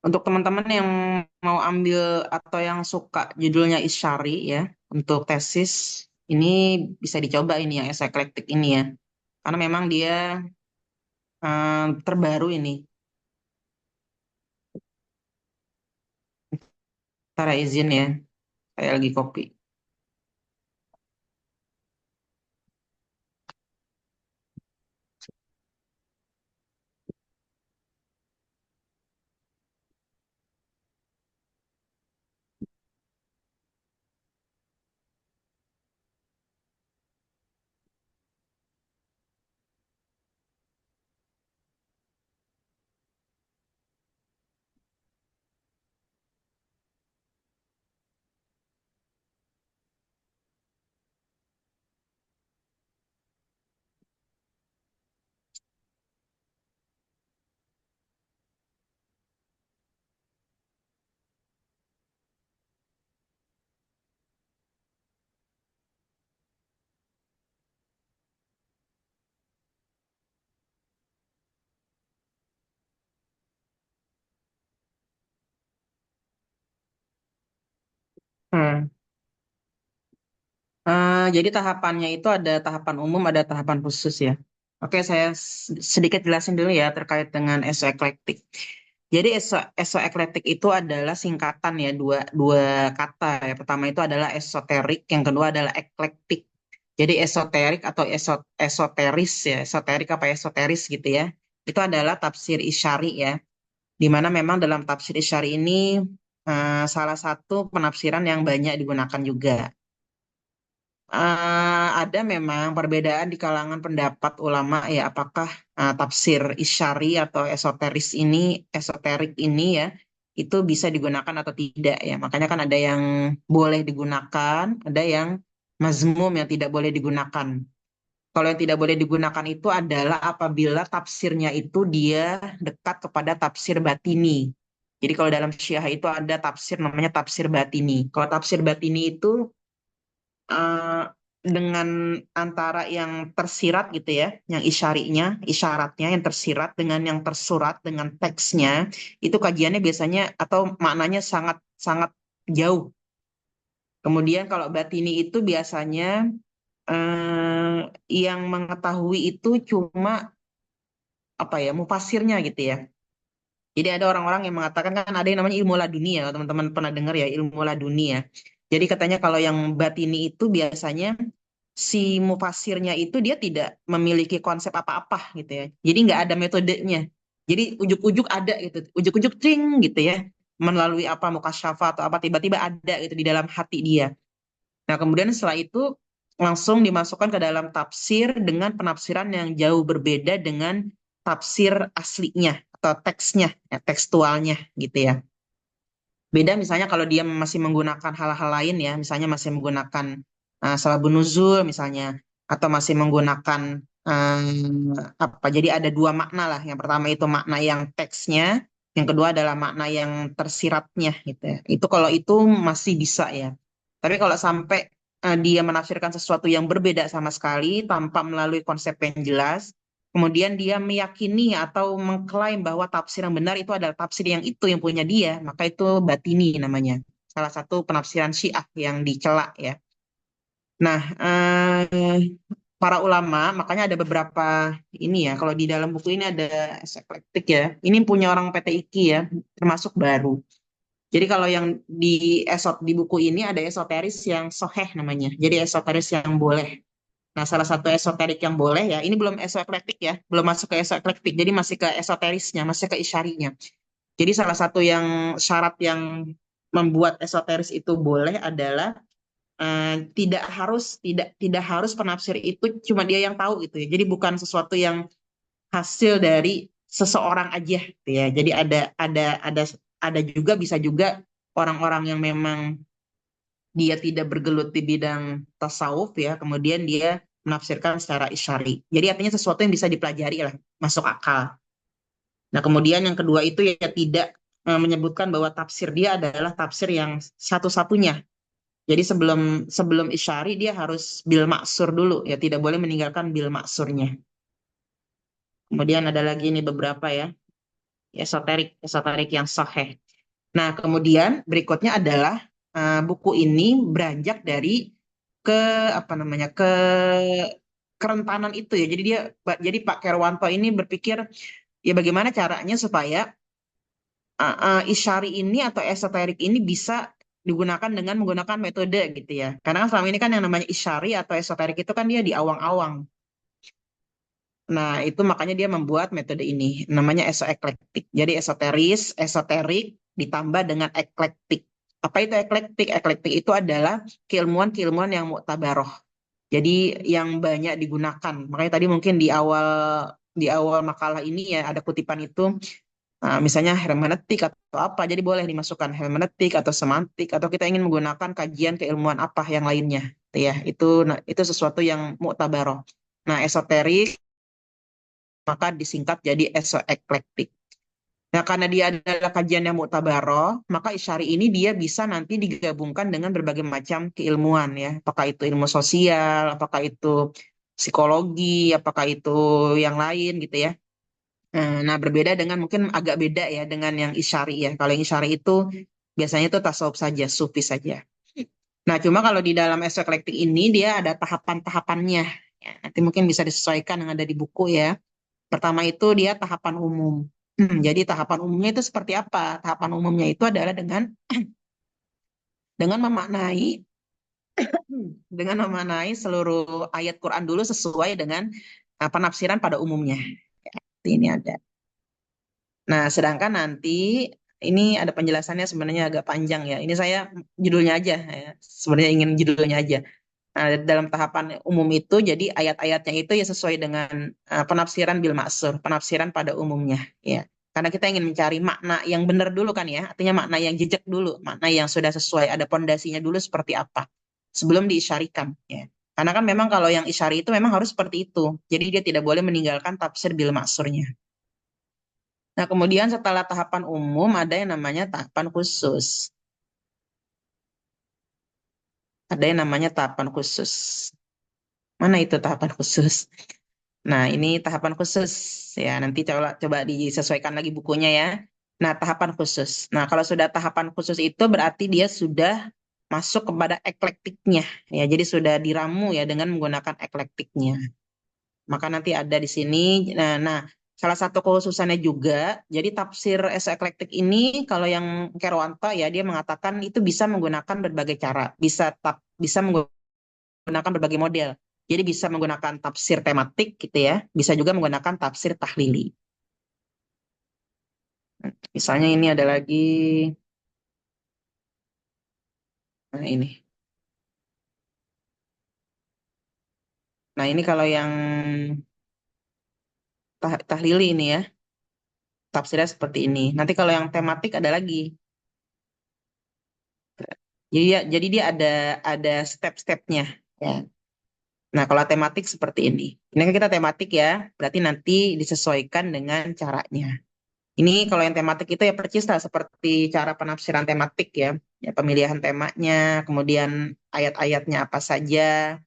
Untuk teman-teman yang mau ambil atau yang suka judulnya Isyari ya, untuk tesis ini bisa dicoba ini yang eklektik ini ya. Karena memang dia terbaru ini. Saya izin ya, saya lagi copy. Hmm. Jadi tahapannya itu ada tahapan umum, ada tahapan khusus ya. Oke, saya sedikit jelasin dulu ya terkait dengan esoeklektik. Jadi esoeklektik itu adalah singkatan ya, dua kata ya. Pertama itu adalah esoterik, yang kedua adalah eklektik. Jadi esoterik atau esoteris ya, esoterik apa esoteris gitu ya. Itu adalah tafsir isyari ya, di mana memang dalam tafsir isyari ini salah satu penafsiran yang banyak digunakan juga. Ada memang perbedaan di kalangan pendapat ulama ya, apakah tafsir isyari atau esoterik ini ya itu bisa digunakan atau tidak ya. Makanya kan ada yang boleh digunakan, ada yang mazmum yang tidak boleh digunakan. Kalau yang tidak boleh digunakan itu adalah apabila tafsirnya itu dia dekat kepada tafsir batini. Jadi kalau dalam Syiah itu ada tafsir namanya tafsir batini. Kalau tafsir batini itu eh, dengan antara yang tersirat gitu ya, yang isyaratnya yang tersirat dengan yang tersurat dengan teksnya, itu kajiannya biasanya atau maknanya sangat sangat jauh. Kemudian kalau batini itu biasanya yang mengetahui itu cuma apa ya, mufasirnya gitu ya. Jadi ada orang-orang yang mengatakan kan ada yang namanya ilmu laduni ya, kalau teman-teman pernah dengar ya ilmu laduni ya. Jadi katanya kalau yang batini itu biasanya si mufasirnya itu dia tidak memiliki konsep apa-apa gitu ya. Jadi nggak ada metodenya. Jadi ujuk-ujuk ada gitu, ujuk-ujuk tring gitu ya, melalui apa mukasyafah atau apa tiba-tiba ada gitu di dalam hati dia. Nah kemudian setelah itu langsung dimasukkan ke dalam tafsir dengan penafsiran yang jauh berbeda dengan tafsir aslinya atau teksnya, ya, tekstualnya gitu ya. Beda misalnya kalau dia masih menggunakan hal-hal lain ya, misalnya masih menggunakan sababun nuzul misalnya, atau masih menggunakan apa? Jadi ada dua makna lah. Yang pertama itu makna yang teksnya, yang kedua adalah makna yang tersiratnya gitu ya. Itu kalau itu masih bisa ya. Tapi kalau sampai dia menafsirkan sesuatu yang berbeda sama sekali tanpa melalui konsep yang jelas, kemudian dia meyakini atau mengklaim bahwa tafsir yang benar itu adalah tafsir yang itu yang punya dia, maka itu batini namanya. Salah satu penafsiran Syiah yang dicela ya. Nah, para ulama, makanya ada beberapa ini ya, kalau di dalam buku ini ada eklektik ya. Ini punya orang PTIQ ya, termasuk baru. Jadi kalau yang di buku ini ada esoteris yang soheh namanya. Jadi esoteris yang boleh. Nah, salah satu esoterik yang boleh ya, ini belum esoeklektik ya, belum masuk ke esoeklektik, jadi masih ke esoterisnya, masih ke isyarinya. Jadi salah satu yang syarat yang membuat esoteris itu boleh adalah tidak harus penafsir itu cuma dia yang tahu gitu ya. Jadi bukan sesuatu yang hasil dari seseorang aja gitu ya. Jadi ada juga bisa juga orang-orang yang memang dia tidak bergelut di bidang tasawuf ya, kemudian dia menafsirkan secara isyari. Jadi artinya sesuatu yang bisa dipelajari lah, masuk akal. Nah, kemudian yang kedua itu ya tidak menyebutkan bahwa tafsir dia adalah tafsir yang satu-satunya. Jadi sebelum sebelum isyari dia harus bil maksur dulu ya, tidak boleh meninggalkan bil maksurnya. Kemudian ada lagi ini beberapa ya, esoterik, esoterik yang sahih. Nah, kemudian berikutnya adalah buku ini beranjak dari ke apa namanya ke kerentanan itu ya. Jadi Pak Kerwanto ini berpikir ya bagaimana caranya supaya isyari ini atau esoterik ini bisa digunakan dengan menggunakan metode gitu ya. Karena kan selama ini kan yang namanya isyari atau esoterik itu kan dia di awang-awang. Nah, itu makanya dia membuat metode ini namanya esoeklektik. Jadi esoterik ditambah dengan eklektik. Apa itu eklektik? Eklektik itu adalah keilmuan-keilmuan yang muktabaroh. Jadi yang banyak digunakan. Makanya tadi mungkin di awal makalah ini ya ada kutipan itu. Misalnya hermeneutik atau apa, jadi boleh dimasukkan hermeneutik atau semantik atau kita ingin menggunakan kajian keilmuan apa yang lainnya, gitu ya. Itu sesuatu yang muktabaroh. Nah, esoterik maka disingkat jadi esoeklektik. Nah, karena dia adalah kajian yang muktabaroh, maka isyari ini dia bisa nanti digabungkan dengan berbagai macam keilmuan ya. Apakah itu ilmu sosial, apakah itu psikologi, apakah itu yang lain gitu ya. Nah, berbeda dengan mungkin agak beda ya dengan yang isyari ya. Kalau yang isyari itu biasanya itu tasawuf saja, sufi saja. Nah, cuma kalau di dalam esoklektik ini dia ada tahapan-tahapannya. Ya, nanti mungkin bisa disesuaikan yang ada di buku ya. Pertama itu dia tahapan umum. Jadi tahapan umumnya itu seperti apa? Tahapan umumnya itu adalah dengan memaknai dengan memaknai seluruh ayat Quran dulu sesuai dengan penafsiran pada umumnya. Ya, ini ada. Nah, sedangkan nanti ini ada penjelasannya sebenarnya agak panjang ya. Ini saya judulnya aja ya. Sebenarnya ingin judulnya aja. Nah, dalam tahapan umum itu jadi ayat-ayatnya itu ya sesuai dengan penafsiran bil maksur, penafsiran pada umumnya ya. Karena kita ingin mencari makna yang benar dulu kan ya. Artinya makna yang jejak dulu, makna yang sudah sesuai, ada pondasinya dulu seperti apa sebelum diisyarikan ya. Karena kan memang kalau yang isyari itu memang harus seperti itu. Jadi dia tidak boleh meninggalkan tafsir bil maksurnya. Nah, kemudian setelah tahapan umum ada yang namanya tahapan khusus. Ada yang namanya tahapan khusus. Mana itu tahapan khusus? Nah, ini tahapan khusus ya. Nanti coba coba disesuaikan lagi bukunya ya. Nah, tahapan khusus. Nah, kalau sudah tahapan khusus itu berarti dia sudah masuk kepada eklektiknya ya. Jadi sudah diramu ya dengan menggunakan eklektiknya. Maka nanti ada di sini. Nah, salah satu kekhususannya juga, jadi tafsir eklektik ini kalau yang Kerwanto ya dia mengatakan itu bisa menggunakan berbagai cara, bisa menggunakan berbagai model. Jadi bisa menggunakan tafsir tematik gitu ya, bisa juga menggunakan tafsir tahlili. Misalnya ini ada lagi, nah ini. Nah ini kalau yang tahlili ini ya. Tafsirnya seperti ini. Nanti kalau yang tematik ada lagi. Jadi dia ada step-stepnya ya. Nah, kalau tematik seperti ini. Ini kan kita tematik ya, berarti nanti disesuaikan dengan caranya. Ini kalau yang tematik itu ya percis lah seperti cara penafsiran tematik ya. Ya, pemilihan temanya, kemudian ayat-ayatnya apa saja.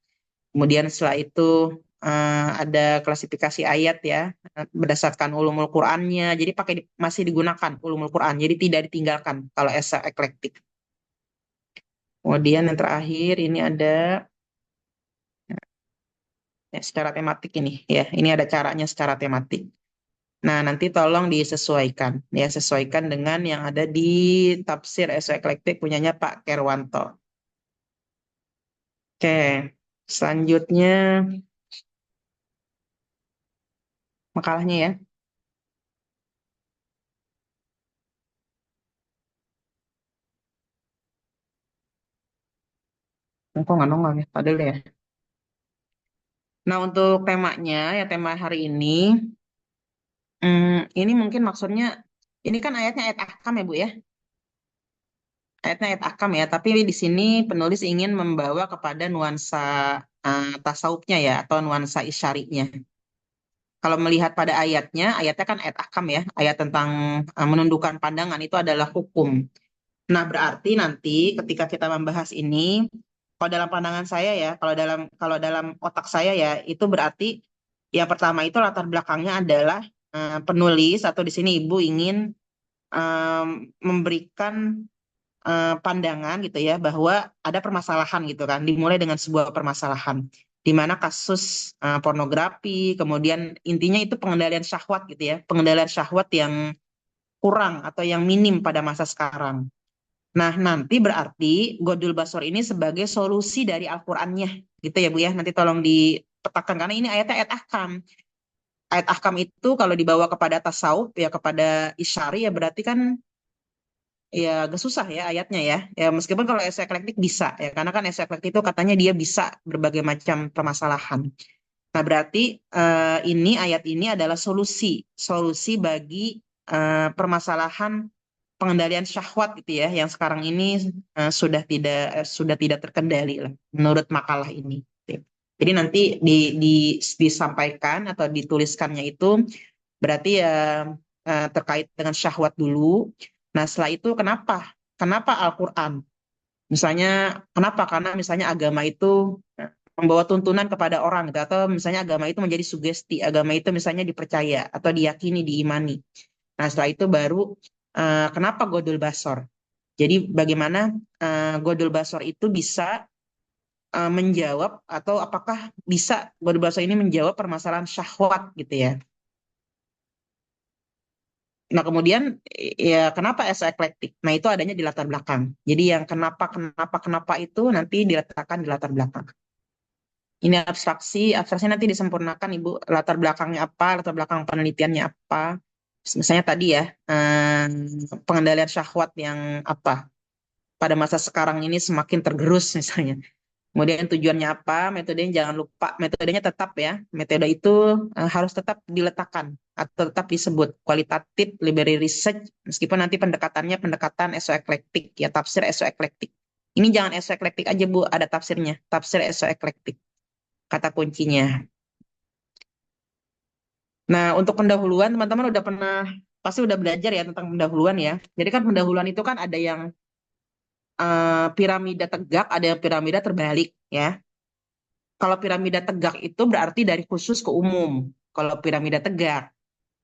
Kemudian setelah itu ada klasifikasi ayat ya, berdasarkan ulumul Qur'annya. Jadi masih digunakan ulumul Qur'an, jadi tidak ditinggalkan kalau esai eklektik. Kemudian yang terakhir ini ada ya, secara tematik ini ya, ini ada caranya secara tematik. Nah, nanti tolong disesuaikan ya, sesuaikan dengan yang ada di tafsir esai eklektik punyanya Pak Kerwanto. Oke, selanjutnya makalahnya ya. Kok nggak nongol ya, padahal ya. Nah, untuk temanya ya, tema hari ini, ini mungkin maksudnya, ini kan ayatnya ayat ahkam ya Bu ya, ayatnya ayat ahkam ya, tapi di sini penulis ingin membawa kepada nuansa tasawufnya ya, atau nuansa isyarinya. Kalau melihat pada ayatnya kan ayat ahkam ya, ayat tentang menundukkan pandangan itu adalah hukum. Nah, berarti nanti ketika kita membahas ini, kalau dalam pandangan saya ya, kalau dalam otak saya ya, itu berarti yang pertama itu latar belakangnya adalah penulis atau di sini ibu ingin memberikan pandangan gitu ya bahwa ada permasalahan gitu kan, dimulai dengan sebuah permasalahan di mana kasus pornografi, kemudian intinya itu pengendalian syahwat gitu ya, pengendalian syahwat yang kurang atau yang minim pada masa sekarang. Nah, nanti berarti Godul Basor ini sebagai solusi dari Al-Qur'annya gitu ya Bu ya. Nanti tolong dipetakan karena ini ayatnya ayat ahkam. Ayat ahkam itu kalau dibawa kepada tasawuf ya, kepada isyari ya, berarti kan ya agak susah ya ayatnya ya. Ya meskipun kalau esai eklektik bisa ya, karena kan esai eklektik itu katanya dia bisa berbagai macam permasalahan. Nah, berarti ini ayat ini adalah solusi bagi permasalahan pengendalian syahwat gitu ya, yang sekarang ini sudah tidak terkendali lah menurut makalah ini. Jadi nanti disampaikan atau dituliskannya itu berarti ya terkait dengan syahwat dulu. Nah, setelah itu kenapa Al-Qur'an? Misalnya kenapa? Karena misalnya agama itu membawa tuntunan kepada orang gitu, atau misalnya agama itu menjadi sugesti, agama itu misalnya dipercaya atau diyakini, diimani. Nah, setelah itu baru kenapa Godul Basor? Jadi bagaimana Godul Basor itu bisa menjawab, atau apakah bisa Godul Basor ini menjawab permasalahan syahwat gitu ya. Nah, kemudian ya kenapa esai eklektik? Nah, itu adanya di latar belakang. Jadi yang kenapa itu nanti diletakkan di latar belakang. Ini abstraksi nanti disempurnakan Ibu, latar belakangnya apa, latar belakang penelitiannya apa. Misalnya tadi ya, pengendalian syahwat yang apa, pada masa sekarang ini semakin tergerus misalnya. Kemudian tujuannya apa, metodenya jangan lupa, metodenya tetap ya, metode itu harus tetap diletakkan atau tetap disebut kualitatif library research, meskipun nanti pendekatannya pendekatan esoeklektik ya, tafsir esoeklektik. Ini jangan esoeklektik aja Bu, ada tafsirnya, tafsir esoeklektik, kata kuncinya. Nah, untuk pendahuluan teman-teman pasti udah belajar ya tentang pendahuluan ya. Jadi kan pendahuluan itu kan ada yang piramida tegak, ada yang piramida terbalik ya. Kalau piramida tegak itu berarti dari khusus ke umum. Kalau piramida tegak,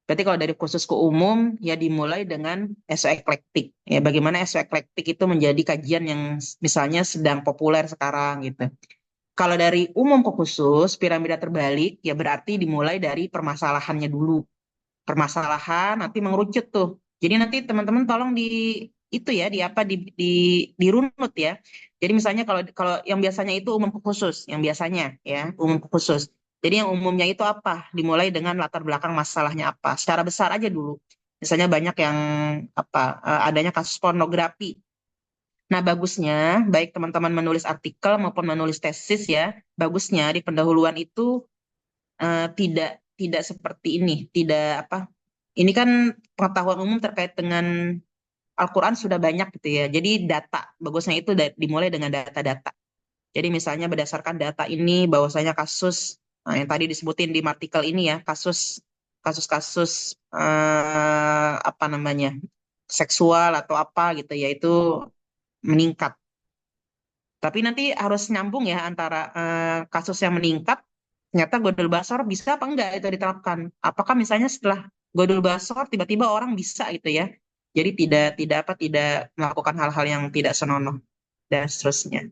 berarti kalau dari khusus ke umum ya dimulai dengan esoeklektik. Ya, bagaimana esoeklektik itu menjadi kajian yang misalnya sedang populer sekarang gitu. Kalau dari umum ke khusus, piramida terbalik ya berarti dimulai dari permasalahannya dulu. Permasalahan nanti mengerucut tuh. Jadi nanti teman-teman tolong itu ya, dirunut ya. Jadi misalnya kalau kalau yang biasanya itu umum ke khusus, yang biasanya ya umum ke khusus. Jadi yang umumnya itu apa? Dimulai dengan latar belakang masalahnya apa? Secara besar aja dulu. Misalnya banyak yang adanya kasus pornografi. Nah, bagusnya baik teman-teman menulis artikel maupun menulis tesis ya, bagusnya di pendahuluan itu tidak seperti ini, tidak apa? Ini kan pengetahuan umum terkait dengan Al-Quran sudah banyak gitu ya. Jadi data, bagusnya itu dimulai dengan data-data. Jadi misalnya berdasarkan data ini bahwasanya kasus yang tadi disebutin di artikel ini ya, kasus-kasus apa namanya? Seksual atau apa gitu ya, itu meningkat. Tapi nanti harus nyambung ya antara kasus yang meningkat, ternyata Godul Basor bisa apa enggak itu diterapkan. Apakah misalnya setelah Godul Basor tiba-tiba orang bisa gitu ya. Jadi tidak melakukan hal-hal yang tidak senonoh dan seterusnya.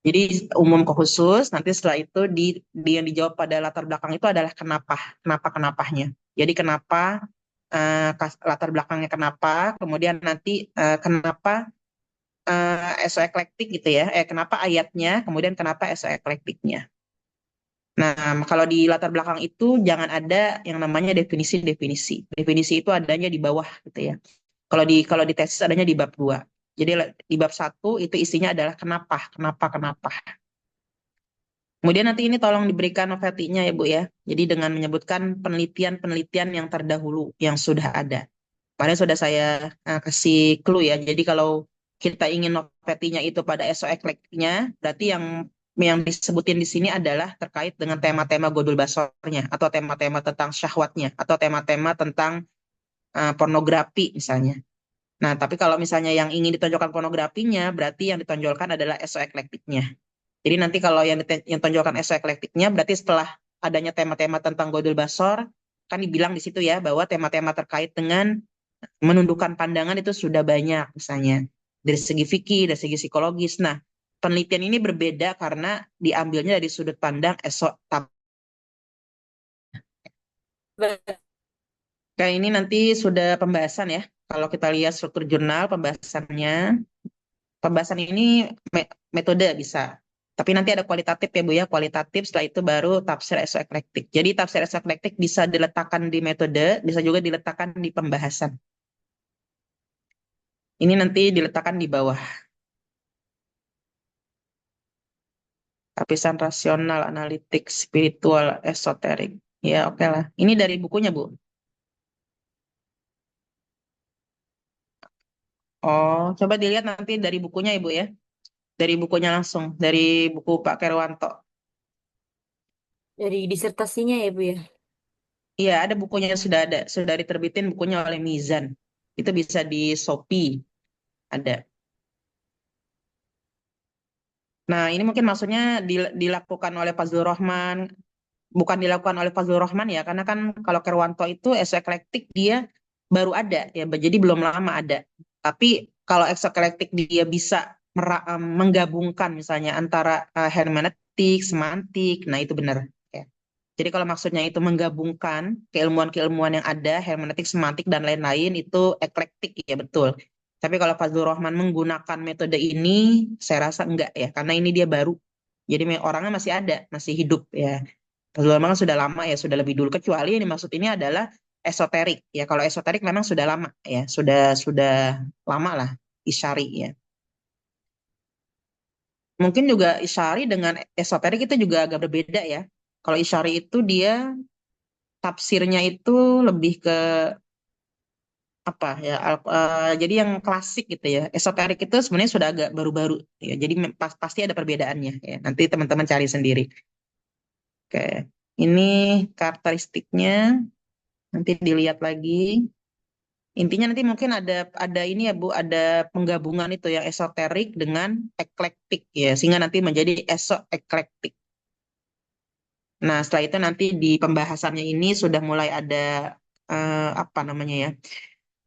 Jadi umum ke khusus, nanti setelah itu yang dijawab pada latar belakang itu adalah kenapanya. Jadi kenapa latar belakangnya kenapa, kemudian nanti kenapa esoeklektik gitu ya. Kenapa ayatnya, kemudian kenapa esoeklektiknya. Nah, kalau di latar belakang itu jangan ada yang namanya definisi-definisi. Definisi itu adanya di bawah gitu ya. Kalau di tesis adanya di bab 2. Jadi di bab 1 itu isinya adalah kenapa. Kemudian nanti ini tolong diberikan novelty-nya ya Bu ya. Jadi dengan menyebutkan penelitian-penelitian yang terdahulu yang sudah ada. Kemarin sudah saya kasih clue ya. Jadi kalau kita ingin novelty-nya itu pada esoeklektiknya, berarti yang disebutin di sini adalah terkait dengan tema-tema Godul Basornya, atau tema-tema tentang syahwatnya, atau tema-tema tentang pornografi misalnya. Nah, tapi kalau misalnya yang ingin ditonjolkan pornografinya, berarti yang ditonjolkan adalah esoeklektiknya. Jadi nanti kalau yang ditonjolkan esoeklektiknya, berarti setelah adanya tema-tema tentang Godul Basor, kan dibilang di situ ya, bahwa tema-tema terkait dengan menundukkan pandangan itu sudah banyak misalnya. Dari segi fikih, dari segi psikologis. Nah, penelitian ini berbeda karena diambilnya dari sudut pandang Kayak ini nanti sudah pembahasan ya. Kalau kita lihat struktur jurnal pembahasan ini metode bisa. Tapi nanti ada kualitatif ya Bu ya, kualitatif setelah itu baru tafsir esoeklektik. Jadi tafsir esoeklektik bisa diletakkan di metode, bisa juga diletakkan di pembahasan. Ini nanti diletakkan di bawah. Lapisan rasional, analitik, spiritual, esoterik. Ya oke lah. Ini dari bukunya Bu. Oh, coba dilihat nanti dari bukunya Ibu ya. Dari bukunya langsung, dari buku Pak Kerwanto. Dari disertasinya ya Bu ya. Iya, ada bukunya yang sudah diterbitin bukunya oleh Mizan. Itu bisa di Shopee, ada. Nah, ini mungkin maksudnya dilakukan oleh Fazlur Rahman, bukan dilakukan oleh Fazlur Rahman ya, karena kan kalau Kerwanto itu esoeklektik dia baru ada ya, jadi belum lama ada. Tapi kalau esoeklektik dia bisa menggabungkan misalnya antara hermeneutik, semantik, nah itu benar. Ya. Jadi kalau maksudnya itu menggabungkan keilmuan-keilmuan yang ada, hermeneutik, semantik, dan lain-lain, itu eklektik ya betul. Tapi kalau Fazlur Rahman menggunakan metode ini, saya rasa enggak ya, karena ini dia baru. Jadi orangnya masih ada, masih hidup ya. Fazlur Rahman sudah lama ya, sudah lebih dulu. Kecuali yang dimaksud ini adalah esoterik ya. Kalau esoterik memang sudah lama ya, sudah lama lah Isyari ya. Mungkin juga Isyari dengan esoterik itu juga agak berbeda ya. Kalau Isyari itu dia tafsirnya itu lebih ke apa ya jadi yang klasik gitu ya. Esoterik itu sebenarnya sudah agak baru-baru ya. Jadi pasti ada perbedaannya ya. Nanti teman-teman cari sendiri. Oke. Ini karakteristiknya nanti dilihat lagi. Intinya nanti mungkin ada ini ya Bu, ada penggabungan itu yang esoterik dengan eklektik ya, sehingga nanti menjadi esoeklektik. Nah, setelah itu nanti di pembahasannya ini sudah mulai ada apa namanya ya.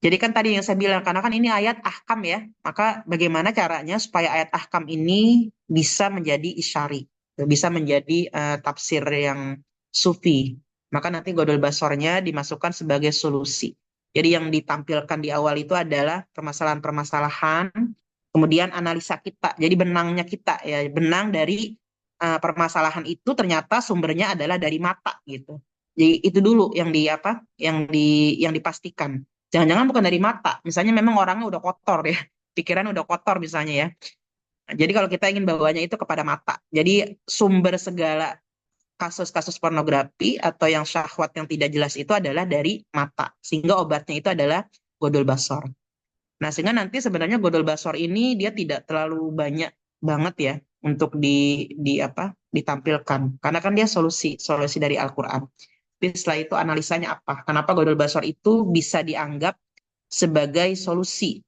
Jadi kan tadi yang saya bilang, karena kan ini ayat ahkam ya, maka bagaimana caranya supaya ayat ahkam ini bisa menjadi isyari, bisa menjadi tafsir yang sufi. Maka nanti Godol Basornya dimasukkan sebagai solusi. Jadi yang ditampilkan di awal itu adalah permasalahan-permasalahan, kemudian analisa kita. Jadi benangnya kita ya, benang dari permasalahan itu ternyata sumbernya adalah dari mata gitu. Jadi itu dulu yang dipastikan. Jangan-jangan bukan dari mata. Misalnya memang orangnya udah kotor ya. Pikiran udah kotor misalnya ya. Jadi kalau kita ingin bawanya itu kepada mata. Jadi sumber segala kasus-kasus pornografi atau yang syahwat yang tidak jelas itu adalah dari mata, sehingga obatnya itu adalah godol basor. Nah, sehingga nanti sebenarnya godol basor ini dia tidak terlalu banyak banget ya untuk ditampilkan, karena kan dia solusi dari Al-Quran. Tapi setelah itu analisanya apa? Kenapa godol basor itu bisa dianggap sebagai solusi?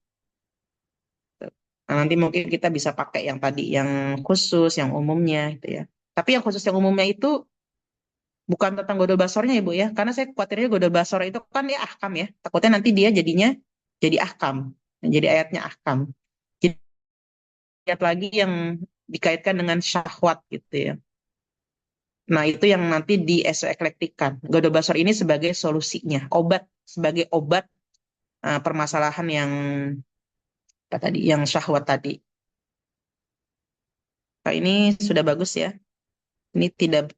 Nah, nanti mungkin kita bisa pakai yang tadi, yang khusus, yang umumnya gitu ya. Tapi yang khusus yang umumnya itu bukan tentang godol basornya ya Bu ya, karena saya khawatirnya godol basor itu kan ya ahkam ya. Takutnya nanti dia jadinya jadi ahkam, jadi ayatnya ahkam. Jadi lihat lagi yang dikaitkan dengan syahwat gitu ya. Nah, itu yang nanti diesoeklektikan. Godol basor ini sebagai solusinya, sebagai obat permasalahan yang apa tadi, yang syahwat tadi. Nah, ini sudah bagus ya. Ini tidak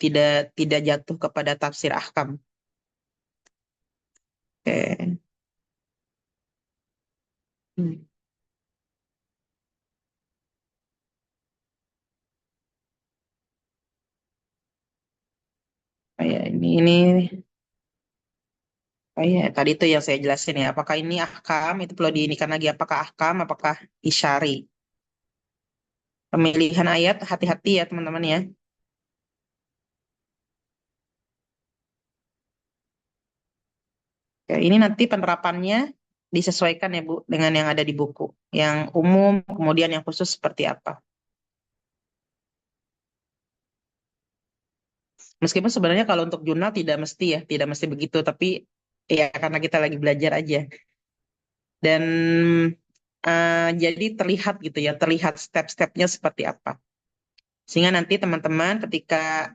jatuh kepada tafsir ahkam. Oke. Hmm. Oh ya, ini oh ya, tadi itu yang saya jelasin ya. Apakah ini ahkam? Itu perlu diinikan lagi. Apakah ahkam? Apakah isyari? Pemilihan ayat, hati-hati ya teman-teman ya. Ya, ini nanti penerapannya disesuaikan ya Bu dengan yang ada di buku. Yang umum, kemudian yang khusus seperti apa. Meskipun sebenarnya kalau untuk jurnal tidak mesti ya, tidak mesti begitu. Tapi ya karena kita lagi belajar aja. Dan jadi terlihat gitu ya, terlihat step-stepnya seperti apa. Sehingga nanti teman-teman ketika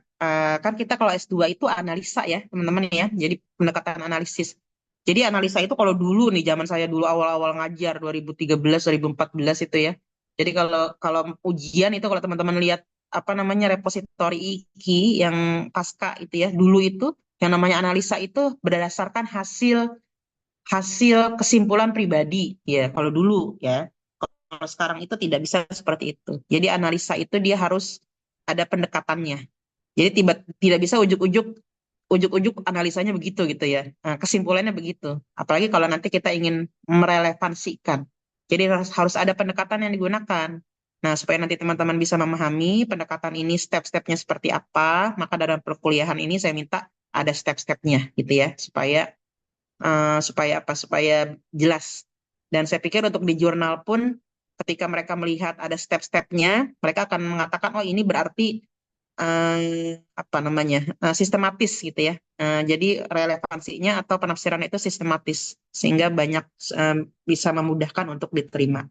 kan kita kalau S2 itu analisa ya teman-teman ya, jadi pendekatan analisis. Jadi analisa itu kalau dulu nih, zaman saya dulu awal-awal ngajar 2013, 2014 itu ya. Jadi kalau kalau ujian itu kalau teman-teman lihat apa namanya repositori IKI yang pasca itu ya, dulu itu yang namanya analisa itu berdasarkan hasil hasil kesimpulan pribadi ya kalau dulu ya. Kalau sekarang itu tidak bisa seperti itu. Jadi analisa itu dia harus ada pendekatannya. Jadi tidak bisa ujuk-ujuk analisanya begitu gitu ya. Nah, kesimpulannya begitu. Apalagi kalau nanti kita ingin merelevansikan. Jadi harus ada pendekatan yang digunakan. Nah, supaya nanti teman-teman bisa memahami pendekatan ini step-stepnya seperti apa, maka dalam perkuliahan ini saya minta ada step-stepnya gitu ya, supaya jelas. Dan saya pikir untuk di jurnal pun ketika mereka melihat ada step-stepnya, mereka akan mengatakan oh ini berarti apa namanya sistematis gitu ya. Jadi relevansinya atau penafsiran itu sistematis sehingga banyak bisa memudahkan untuk diterima.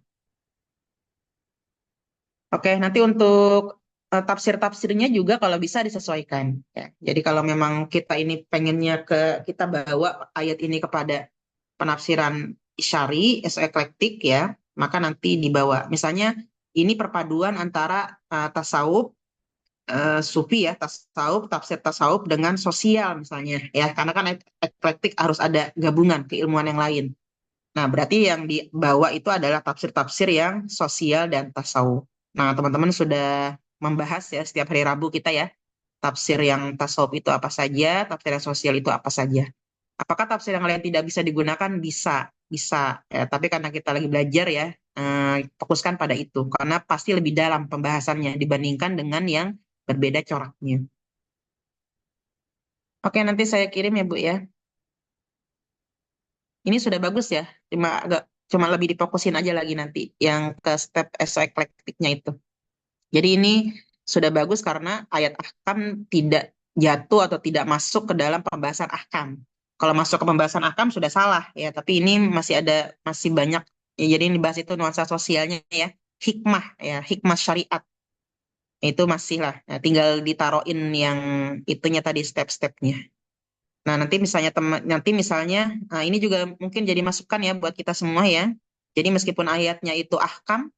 Oke, nanti untuk tafsir-tafsirnya juga kalau bisa disesuaikan. Ya. Jadi kalau memang kita ini pengennya kita bawa ayat ini kepada penafsiran isyari, eklektik ya, maka nanti dibawa. Misalnya ini perpaduan antara tasawuf, sufi ya, tasawuf, tafsir tasawuf dengan sosial misalnya ya, karena kan eklektik harus ada gabungan keilmuan yang lain. Nah, berarti yang dibawa itu adalah tafsir-tafsir yang sosial dan tasawuf. Nah, teman-teman sudah membahas ya setiap hari Rabu kita ya, tafsir yang tasawuf itu apa saja, tafsir yang sosial itu apa saja. Apakah tafsir yang lain tidak bisa digunakan? Bisa, bisa. Ya, tapi karena kita lagi belajar ya, fokuskan pada itu. Karena pasti lebih dalam pembahasannya dibandingkan dengan yang berbeda coraknya. Oke, nanti saya kirim ya Bu ya. Ini sudah bagus ya, cuma lebih difokusin aja lagi nanti yang ke step eklektiknya itu. Jadi ini sudah bagus karena ayat ahkam tidak jatuh atau tidak masuk ke dalam pembahasan ahkam. Kalau masuk ke pembahasan ahkam sudah salah ya, tapi ini masih banyak ya, jadi ini bahas itu nuansa sosialnya ya, hikmah ya, hikmah syariat. Itu masih lah, ya, tinggal ditaruhin yang itunya tadi step-stepnya. Nah, nanti misalnya ini juga mungkin jadi masukan ya buat kita semua ya. Jadi meskipun ayatnya itu ahkam,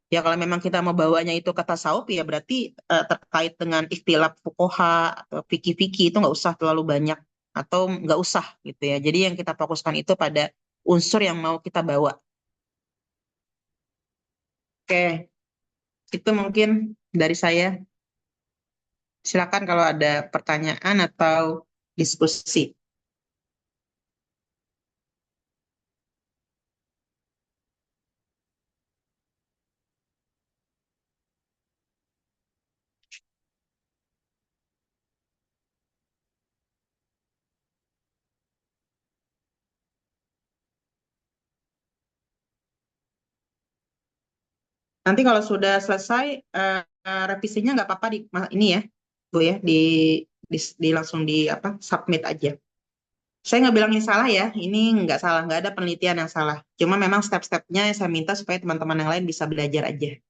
ya kalau memang kita mau bawanya itu ke tasawuf ya berarti terkait dengan ikhtilaf fuqaha atau fikih-fikih itu nggak usah terlalu banyak atau nggak usah gitu ya. Jadi yang kita fokuskan itu pada unsur yang mau kita bawa. Oke, itu mungkin dari saya. Silakan kalau ada pertanyaan atau diskusi. Nanti kalau sudah selesai revisinya nggak apa-apa ini ya, Bu ya, di langsung di apa submit aja. Saya nggak bilang ini salah ya, ini nggak salah, nggak ada penelitian yang salah. Cuma memang step-stepnya saya minta supaya teman-teman yang lain bisa belajar aja.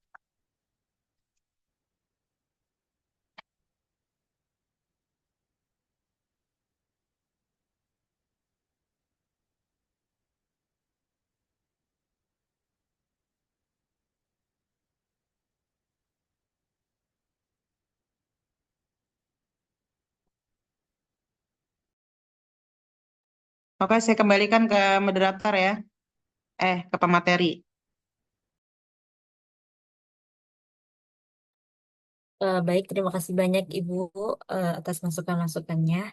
Oke, saya kembalikan ke moderator ya, ke pemateri. Baik, terima kasih banyak Ibu atas masukan-masukannya.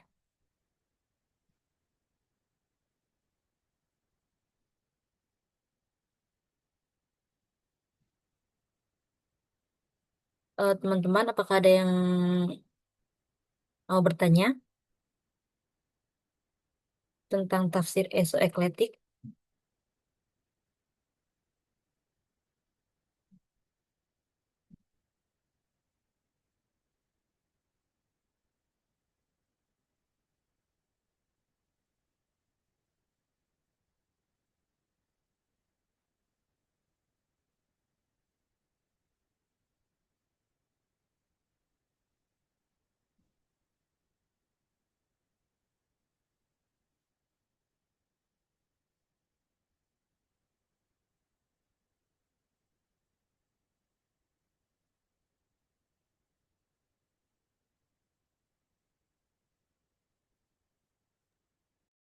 Teman-teman, apakah ada yang mau bertanya tentang tafsir esoekletik?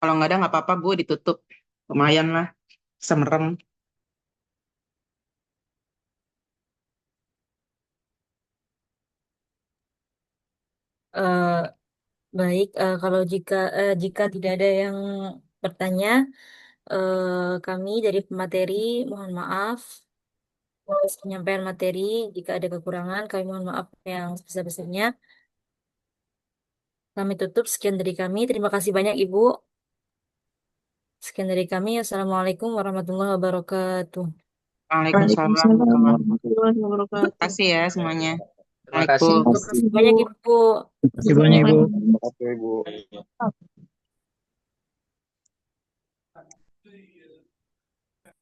Kalau nggak ada nggak apa-apa Bu, ditutup. Lumayan lah, semerem. Eh, Baik, kalau jika tidak ada yang bertanya, kami dari pemateri mohon maaf atas penyampaian materi. Jika ada kekurangan, kami mohon maaf yang sebesar-besarnya. Kami tutup. Sekian dari kami. Terima kasih banyak Ibu. Sekian dari kami. Assalamualaikum warahmatullahi wabarakatuh. Waalaikumsalam Waalaikumsalam warahmatullahi warahmatullahi wabarakatuh. Terima wabarakatuh. kasih ya semuanya. Terima kasih. Waalaikumsalam. Terima kasih banyak Ibu. Terima kasih banyak, Ibu. Oke, Bu.